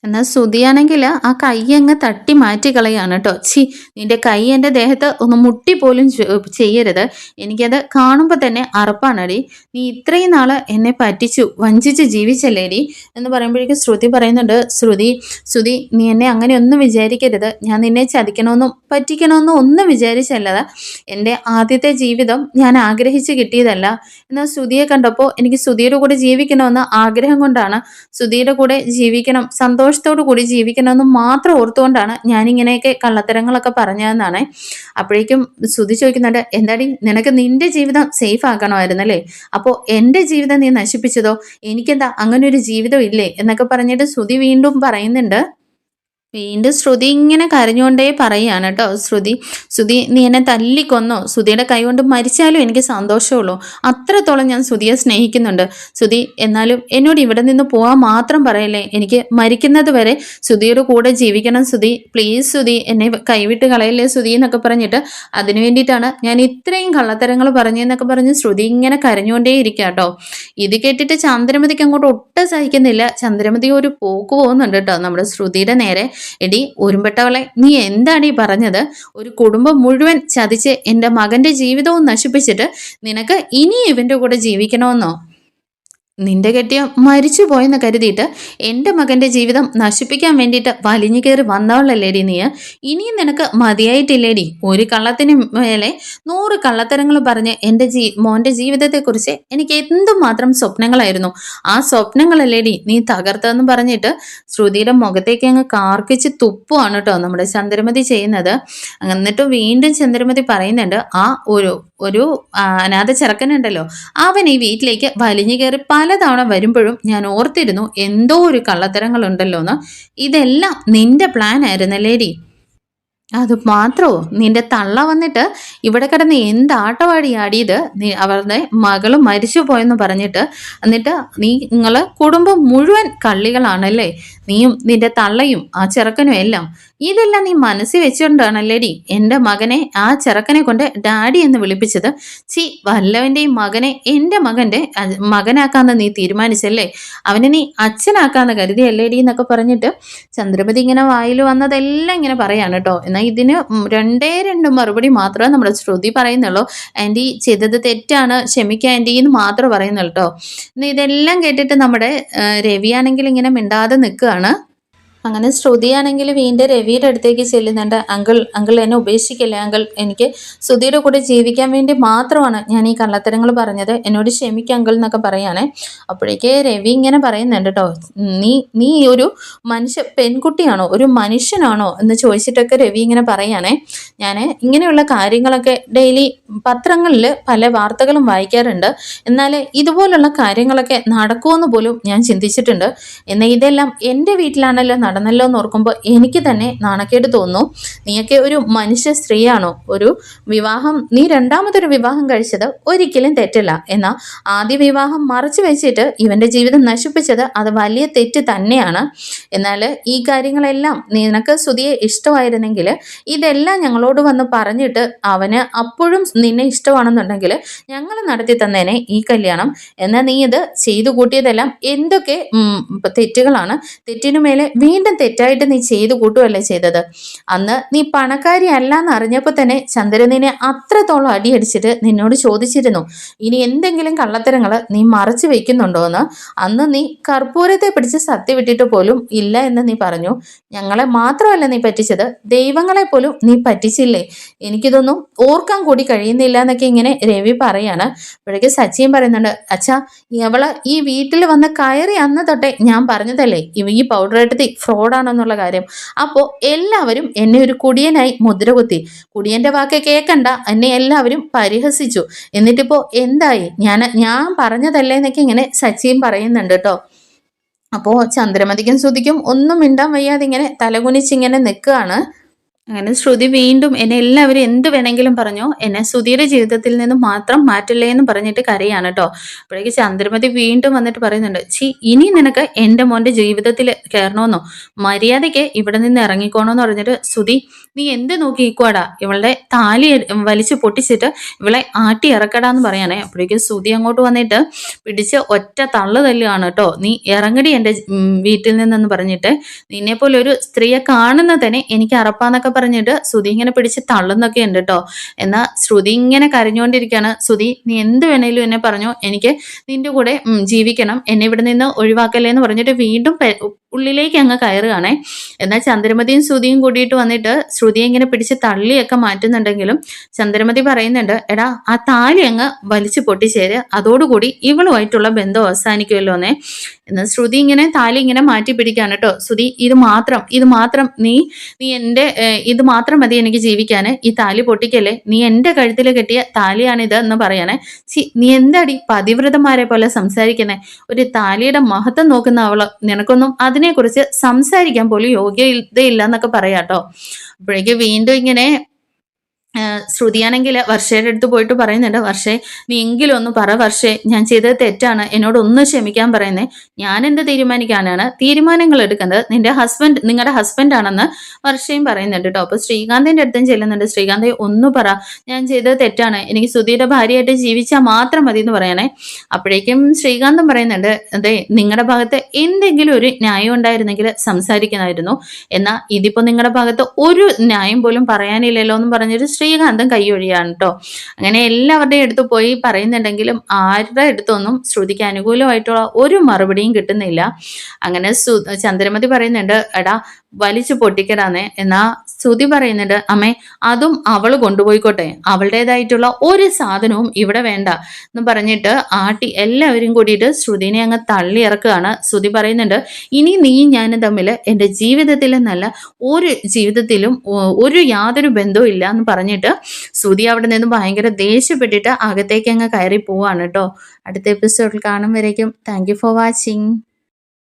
എന്നാൽ ശ്രുതിയാണെങ്കിൽ ആ കൈ അങ്ങ് തട്ടി മാറ്റി കളയാണ് കേട്ടോ. നിന്റെ കൈ എൻ്റെ ദേഹത്ത് ഒന്ന് മുട്ടി പോലും ചെയ്യരുത്. എനിക്കത് കാണുമ്പോൾ തന്നെ അറപ്പാണടി. നീ ഇത്രയും നാൾ എന്നെ പറ്റിച്ചു വഞ്ചിച്ച് ജീവിച്ചല്ലേടി എന്ന് പറയുമ്പോഴേക്കും ശ്രുതി പറയുന്നുണ്ട്, ശ്രുതി നീ എന്നെ അങ്ങനെ ഒന്നും വിചാരിക്കരുത്. ഞാൻ നിന്നെ ചതിക്കണമെന്നും പറ്റിക്കണമെന്നും ഒന്നും വിചാരിച്ചല്ലത്. എൻ്റെ ആദ്യത്തെ ജീവിതം ഞാൻ ആഗ്രഹിച്ച് കിട്ടിയതല്ല. എന്നാൽ ശ്രുതിയെ കണ്ടപ്പോൾ എനിക്ക് ശ്രുതിയുടെ കൂടെ ജീവിക്കണമെന്ന് ആഗ്രഹം കൊണ്ടാണ്. ശ്രുതിയുടെ കൂടെ ജീവിക്കണം, സന്തോഷത്തോടു കൂടി ജീവിക്കണമെന്ന് മാത്രം ഓർത്തുകൊണ്ടാണ് ഞാനിങ്ങനെയൊക്കെ കള്ളത്തരങ്ങളൊക്കെ പറഞ്ഞതെന്നാണ്. അപ്പോഴേക്കും ശ്രുതി ചോദിക്കുന്നുണ്ട്, എന്താടി നിനക്ക് നിന്റെ ജീവിതം സേഫ് ആക്കണമായിരുന്നല്ലേ? അപ്പോൾ എൻ്റെ ജീവിതം നീ നശിപ്പിച്ചതോ? എനിക്കെന്താ അങ്ങനെ ഒരു ജീവിതം ഇല്ലേ എന്നൊക്കെ പറഞ്ഞിട്ട് ശ്രുതി വീണ്ടും പറയുന്നുണ്ട്. വീണ്ടും ശ്രുതി ഇങ്ങനെ കരഞ്ഞുകൊണ്ടേ പറയുകയാണ് കേട്ടോ. ശ്രുതി നീ എന്നെ തല്ലിക്കൊന്നോ, ശ്രുതിയുടെ കൈ കൊണ്ട് മരിച്ചാലും എനിക്ക് സന്തോഷമുള്ളൂ. അത്രത്തോളം ഞാൻ ശ്രുതിയെ സ്നേഹിക്കുന്നുണ്ട്. ശ്രുതി എന്നാലും എന്നോട് ഇവിടെ നിന്ന് പോകാൻ മാത്രം പറയല്ലേ. എനിക്ക് മരിക്കുന്നത് വരെ ശ്രുതിയുടെ കൂടെ ജീവിക്കണം ശ്രുതി, പ്ലീസ് ശ്രുതി, എന്നെ കൈവിട്ട് കളയല്ലേ ശ്രുതി എന്നൊക്കെ പറഞ്ഞിട്ട് അതിനു വേണ്ടിയിട്ടാണ് ഞാൻ ഇത്രയും കള്ളത്തരങ്ങൾ പറഞ്ഞതെന്നൊക്കെ പറഞ്ഞ് ശ്രുതി ഇങ്ങനെ കരഞ്ഞുകൊണ്ടേ ഇരിക്കുക കേട്ടോ. ഇത് കേട്ടിട്ട് ചന്ദ്രമതിക്ക് അങ്ങോട്ട് ഒട്ടും സഹിക്കുന്നില്ല. ചന്ദ്രമതി ഒരു പോക്ക് പോകുന്നുണ്ട് കേട്ടോ നമ്മുടെ ശ്രുതിയുടെ നേരെ. എടി ഉരുമ്പെട്ടവളെ, നീ എന്താണ് ഈ പറഞ്ഞത്? ഒരു കുടുംബം മുഴുവൻ ചതിച്ച് എൻ്റെ മകൻ്റെ ജീവിതവും നശിപ്പിച്ചിട്ട് നിനക്ക് ഇനി ഇവൻ്റെ കൂടെ ജീവിക്കണമെന്നോ? നിന്റെ കെട്ടിയ മരിച്ചു പോയെന്ന് കരുതിയിട്ട് എൻ്റെ മകൻ്റെ ജീവിതം നശിപ്പിക്കാൻ വേണ്ടിയിട്ട് വലിഞ്ഞു കയറി വന്നവളല്ലേടി നീ. ഇനിയും നിനക്ക് മതിയായിട്ടില്ലേടി? ഒരു കള്ളത്തിന് മേലെ 100 കള്ളത്തരങ്ങൾ പറഞ്ഞ് എൻ്റെ മോൻ്റെ ജീവിതത്തെക്കുറിച്ച് എനിക്ക് എന്തുമാത്രം സ്വപ്നങ്ങളായിരുന്നു. ആ സ്വപ്നങ്ങളല്ലേടി നീ തകർത്തതെന്ന് പറഞ്ഞിട്ട് ശ്രുതിയുടെ മുഖത്തേക്ക് അങ്ങ് കാർക്കിച്ച് തുപ്പുവാണ് കേട്ടോ നമ്മുടെ ചന്ദ്രമതി ചെയ്യുന്നത്. എന്നിട്ട് വീണ്ടും ചന്ദ്രമതി പറയുന്നുണ്ട്, ആ ഒരു അനാഥ ചെറുക്കനുണ്ടല്ലോ, അവൻ ഈ വീട്ടിലേക്ക് വലിഞ്ഞു കയറി പലതവണ വരുമ്പോഴും ഞാൻ ഓർത്തിരുന്നു എന്തോ ഒരു കള്ളത്തരങ്ങളുണ്ടല്ലോ എന്ന്. ഇതെല്ലാം നിന്റെ പ്ലാൻ ആയിരുന്നല്ലേടി? അത് മാത്രോ നിന്റെ തള്ള വന്നിട്ട് ഇവിടെ കിടന്ന് എന്താട്ടവാടി ആടിയത്, നീ അവരുടെ മകളും മരിച്ചു പോയെന്ന് പറഞ്ഞിട്ട്. എന്നിട്ട് നിങ്ങള് കുടുംബം മുഴുവൻ കള്ളികളാണല്ലേ, നീയും നിന്റെ തള്ളയും ആ ചെറുക്കനും എല്ലാം. ഇതെല്ലാം നീ മനസ്സിൽ വെച്ചുകൊണ്ടാണല്ലേടി എൻ്റെ മകനെ, ആ ചെറുക്കനെ കൊണ്ട് ഡാഡി എന്ന് വിളിപ്പിച്ചത്. വല്ലവന്റെയും മകനെ എൻ്റെ മകന്റെ മകനാക്കാന്ന് നീ തീരുമാനിച്ചല്ലേ, അവനെ നീ അച്ഛനാക്കാന്ന് കരുതിയല്ലേടി എന്നൊക്കെ പറഞ്ഞിട്ട് ചന്ദ്രമതി ഇങ്ങനെ വായിൽ വന്നതെല്ലാം ഇങ്ങനെ പറയാണ് കേട്ടോ. എന്നാൽ ഇതിന് രണ്ടേ രണ്ട് മറുപടി മാത്രമേ നമ്മുടെ ശ്രുതി പറയുന്നുള്ളൂ. ആൻറ്റി ചെയ്തത് തെറ്റാണ്, ക്ഷമിക്കുക ആൻറ്റി എന്ന് മാത്രമേ പറയുന്നുള്ളൂ കേട്ടോ. ഇതെല്ലാം കേട്ടിട്ട് നമ്മുടെ രവിയാണെങ്കിൽ ഇങ്ങനെ മിണ്ടാതെ നിൽക്കുകയാണ്. അങ്ങനെ ശ്രുതിയാണെങ്കിൽ വീണ്ടും രവിയുടെ അടുത്തേക്ക് ചെല്ലുന്നുണ്ട്. അങ്കിൾ എന്നെ ഉപേക്ഷിക്കില്ല അങ്കിൾ, എനിക്ക് ശ്രുതിയുടെ കൂടെ ജീവിക്കാൻ വേണ്ടി മാത്രമാണ് ഞാൻ ഈ കള്ളത്തരങ്ങൾ പറഞ്ഞത്, എന്നോട് ക്ഷമിക്കുക അങ്കിൾ എന്നൊക്കെ പറയാനേ. അപ്പോഴേക്ക് രവി ഇങ്ങനെ പറയുന്നുണ്ട് കേട്ടോ, നീ ഒരു പെൺകുട്ടിയാണോ ഒരു മനുഷ്യനാണോ എന്ന് ചോദിച്ചിട്ടൊക്കെ രവി ഇങ്ങനെ പറയാനേ. ഞാൻ ഇങ്ങനെയുള്ള കാര്യങ്ങളൊക്കെ ഡെയിലി പത്രങ്ങളിൽ പല വാർത്തകളും വായിക്കാറുണ്ട്, എന്നാൽ ഇതുപോലുള്ള കാര്യങ്ങളൊക്കെ നടക്കുമെന്ന് പോലും ഞാൻ ചിന്തിച്ചിട്ടുണ്ട്. എന്നാൽ ഇതെല്ലാം എൻ്റെ വീട്ടിലാണല്ലോ നടന്നല്ലോ എന്ന് ഓർക്കുമ്പോൾ എനിക്ക് തന്നെ നാണക്കേട് തോന്നുന്നു. നീയൊക്കെ ഒരു മനുഷ്യ സ്ത്രീയാണോ? ഒരു വിവാഹം, നീ രണ്ടാമതൊരു വിവാഹം കഴിച്ചത് ഒരിക്കലും തെറ്റല്ല, എന്നാൽ ആദ്യ വിവാഹം മറച്ചു വെച്ചിട്ട് ഇവന്റെ ജീവിതം നശിപ്പിച്ചത് അത് വലിയ തെറ്റ് തന്നെയാണ്. എന്നാൽ ഈ കാര്യങ്ങളെല്ലാം നിനക്ക് ശ്രുതിയെ ഇഷ്ടമായിരുന്നെങ്കിൽ ഇതെല്ലാം ഞങ്ങളോട് വന്ന് പറഞ്ഞിട്ട് അവന് അപ്പോഴും നിന്നെ ഇഷ്ടമാണെന്നുണ്ടെങ്കിൽ ഞങ്ങൾ നടത്തി തന്നേനെ ഈ കല്യാണം. എന്നാൽ നീ ഇത് ചെയ്തു കൂട്ടിയതെല്ലാം എന്തൊക്കെ തെറ്റുകളാണ്, തെറ്റിനു മേലെ വീണ്ടും തെറ്റായിട്ട് നീ ചെയ്തു കൂട്ടുകയല്ലേ ചെയ്തത്. അന്ന് നീ പണക്കാരി അല്ല എന്ന് അറിഞ്ഞപ്പോൾ തന്നെ ചന്ദ്രൻ നിന്നെ അത്രത്തോളം അടിയടിച്ചിട്ട് നിന്നോട് ചോദിച്ചിരുന്നു, ഇനി എന്തെങ്കിലും കള്ളത്തരങ്ങൾ നീ മറച്ചു വെക്കുന്നുണ്ടോ എന്ന്. അന്ന് നീ കർപ്പൂരത്തെ പിടിച്ച് സത്യം വിട്ടിട്ട് പോലും ഇല്ല എന്ന് നീ പറഞ്ഞു. ഞങ്ങളെ മാത്രമല്ല നീ പറ്റിച്ചത്, ദൈവങ്ങളെ പോലും നീ പറ്റിച്ചില്ലേ. എനിക്കിതൊന്നും ഓർക്കാൻ കൂടി കഴിയുന്നില്ല എന്നൊക്കെ ഇങ്ങനെ രവി പറയാണ്. അപ്പോഴേക്ക് സച്ചിൻ പറയുന്നുണ്ട്, അച്ഛാ അവള് ഈ വീട്ടിൽ വന്ന് കയറി അന്ന് തൊട്ടേ ഞാൻ പറഞ്ഞതല്ലേ ഈ പൗഡർ എടുത്ത് ഫ്രോഡാണെന്നുള്ള കാര്യം. അപ്പോൾ എല്ലാവരും എന്നെ ഒരു കുടിയനായി മുദ്രകുത്തി. കുടിയന്റെ വാക്ക് കേൾക്കണ്ട, എന്നെ എല്ലാവരും പരിഹസിച്ചു. എന്നിട്ടിപ്പോ എന്തായി, ഞാൻ പറഞ്ഞതല്ലേ എന്നൊക്കെ ഇങ്ങനെ സച്ചിൻ പറയുന്നുണ്ട് കേട്ടോ. അപ്പോൾ ചന്ദ്രമതിക്കും ശ്രുതിക്കും ഒന്നും മിണ്ടാൻ വയ്യാതെ ഇങ്ങനെ തലകുനിച്ചിങ്ങനെ നിൽക്കുകയാണ്. അങ്ങനെ ശ്രുതി വീണ്ടും എന്നെ എല്ലാവരും എന്ത് വേണമെങ്കിലും പറഞ്ഞോ, എന്നെ ശ്രുതിയുടെ ജീവിതത്തിൽ നിന്ന് മാത്രം മാറ്റില്ലേ എന്ന് പറഞ്ഞിട്ട് കരയാണ് കേട്ടോ. അപ്പോഴേക്ക് ചന്ദ്രമതി വീണ്ടും വന്നിട്ട് പറയുന്നുണ്ട്, ഇനി നിനക്ക് എൻ്റെ മോൻ്റെ ജീവിതത്തിൽ കയറണമെന്നോ, മര്യാദയ്ക്ക് ഇവിടെ നിന്ന് ഇറങ്ങിക്കോണമെന്ന് പറഞ്ഞിട്ട് ശ്രുതി നീ എന്ത് നോക്കിക്കോടാ, ഇവളുടെ താലി വലിച്ചു പൊട്ടിച്ചിട്ട് ഇവളെ ആട്ടി ഇറക്കടാന്ന് പറയാനേ. അപ്പോഴേക്കും ശ്രുതി അങ്ങോട്ട് വന്നിട്ട് പിടിച്ച് ഒറ്റ തള്ളു തല്ലുകയാണ് കേട്ടോ. നീ ഇറങ്ങടി എൻ്റെ വീട്ടിൽ നിന്നെന്ന് പറഞ്ഞിട്ട്, നിന്നെപ്പോലെ ഒരു സ്ത്രീയെ കാണുന്ന തന്നെ എനിക്ക് അറപ്പാന്നൊക്കെ പറഞ്ഞിട്ട് ശ്രുതി ഇങ്ങനെ പിടിച്ച് തള്ളുന്നൊക്കെ ഉണ്ട് കേട്ടോ. എന്നാൽ ശ്രുതി ഇങ്ങനെ കരഞ്ഞുകൊണ്ടിരിക്കുകയാണ്. ശ്രുതി നീ എന്ത് വേണേലും എന്നെ പറഞ്ഞോ, എനിക്ക് നിന്റെ കൂടെ ജീവിക്കണം, എന്നെ ഇവിടെ നിന്ന് ഒഴിവാക്കല്ലേ എന്ന് പറഞ്ഞിട്ട് വീണ്ടും ഉള്ളിലേക്ക് അങ്ങ് കയറുകയാണേ. എന്നാൽ ചന്ദ്രമതിയും ശ്രുതിയും കൂടിയിട്ട് വന്നിട്ട് ശ്രുതിയെ ഇങ്ങനെ പിടിച്ച് തള്ളിയൊക്കെ മാറ്റുന്നുണ്ടെങ്കിലും ചന്ദ്രമതി പറയുന്നുണ്ട്, എടാ ആ താലി അങ്ങ് വലിച്ചു പൊട്ടിച്ചേര്, അതോടുകൂടി ഇവളുമായിട്ടുള്ള ബന്ധം അവസാനിക്കുമല്ലോ എന്നേ. എന്നാൽ ശ്രുതി ഇങ്ങനെ താലി ഇങ്ങനെ മാറ്റി പിടിക്കുകയാണ് കേട്ടോ. ശ്രുതി ഇത് മാത്രം നീ എൻ്റെ ഇത് മാത്രം മതി എനിക്ക് ജീവിക്കാന്, ഈ താലി പൊട്ടിക്കല്ലേ, നീ എൻ്റെ കഴുത്തിൽ കെട്ടിയ താലിയാണിത് എന്ന് പറയണേ. നീ എന്താടി പതിവ്രതന്മാരെ പോലെ സംസാരിക്കുന്നേ, ഒരു താലിയുടെ മഹത്വം നോക്കുന്ന അവള്, നിനക്കൊന്നും അതിനെക്കുറിച്ച് സംസാരിക്കാൻ പോലും യോഗ്യതയില്ല എന്നൊക്കെ പറയാട്ടോ. അപ്പോഴേക്ക് വീണ്ടും ഇങ്ങനെ ശ്രുതിയാണെങ്കിൽ വർഷയുടെ അടുത്ത് പോയിട്ട് പറയുന്നുണ്ട്, വർഷേ നീ എങ്കിലും ഒന്ന് പറ വർഷേ, ഞാൻ ചെയ്തത് തെറ്റാണ്, എന്നോടൊന്ന് ക്ഷമിക്കാൻ പറയുന്നേ. ഞാൻ എന്ത് തീരുമാനിക്കാനാണ്, തീരുമാനങ്ങൾ എടുക്കുന്നത് നിങ്ങളുടെ ഹസ്ബൻഡ് ആണെന്ന് വർഷയും പറയുന്നുണ്ട് കേട്ടോ. അപ്പോൾ ശ്രീകാന്തിൻ്റെ അടുത്തും ചെല്ലുന്നുണ്ട്, ശ്രീകാന്തെ ഒന്ന് പറ, ഞാൻ ചെയ്തത് തെറ്റാണ്, എനിക്ക് ശ്രുതിയുടെ ഭാര്യയായിട്ട് ജീവിച്ചാൽ മാത്രം മതി എന്ന് പറയണേ. അപ്പോഴേക്കും ശ്രീകാന്തം പറയുന്നുണ്ട്, അതെ നിങ്ങളുടെ ഭാഗത്ത് എന്തെങ്കിലും ഒരു ന്യായം ഉണ്ടായിരുന്നെങ്കിൽ സംസാരിക്കണമായിരുന്നു, എന്നാൽ ഇതിപ്പോൾ നിങ്ങളുടെ ഭാഗത്ത് ഒരു ന്യായം പോലും പറയാനില്ലല്ലോ എന്ന് പറഞ്ഞൊരു ശ്രീകാന്തം കൈയൊഴിയാണ് കേട്ടോ. അങ്ങനെ എല്ലാവരുടെയും അടുത്ത് പോയി പറയുന്നുണ്ടെങ്കിലും ആരുടെ അടുത്തൊന്നും ശ്രുതിക്ക് അനുകൂലമായിട്ടുള്ള ഒരു മറുപടിയും കിട്ടുന്നില്ല. അങ്ങനെ ചന്ദ്രമതി പറയുന്നുണ്ട്, എടാ വലിച്ചു പൊട്ടിക്കടാന്നേ. എന്നാ ശ്രുതി പറയുന്നുണ്ട്, അമ്മേ അതും അവൾ കൊണ്ടുപോയിക്കോട്ടെ, അവളുടേതായിട്ടുള്ള ഒരു സാധനവും ഇവിടെ വേണ്ട എന്ന് പറഞ്ഞിട്ട് എല്ലാവരും കൂടിയിട്ട് ശ്രുതിനെ അങ്ങ് തള്ളി ഇറക്കുകയാണ്. ശ്രുതി പറയുന്നുണ്ട്, ഇനി നീയും ഞാനും തമ്മിൽ എൻ്റെ ജീവിതത്തിലെന്നല്ല ഒരു ജീവിതത്തിലും യാതൊരു ബന്ധവും ഇല്ല എന്ന് പറഞ്ഞിട്ട് ശ്രുതി അവിടെ നിന്ന് ഭയങ്കര ദേഷ്യപ്പെട്ടിട്ട് അകത്തേക്ക് അങ്ങ് കയറി പോവാണ് കേട്ടോ. അടുത്ത എപ്പിസോഡിൽ കാണും വരേക്കും താങ്ക് യു ഫോർ വാച്ചിങ്.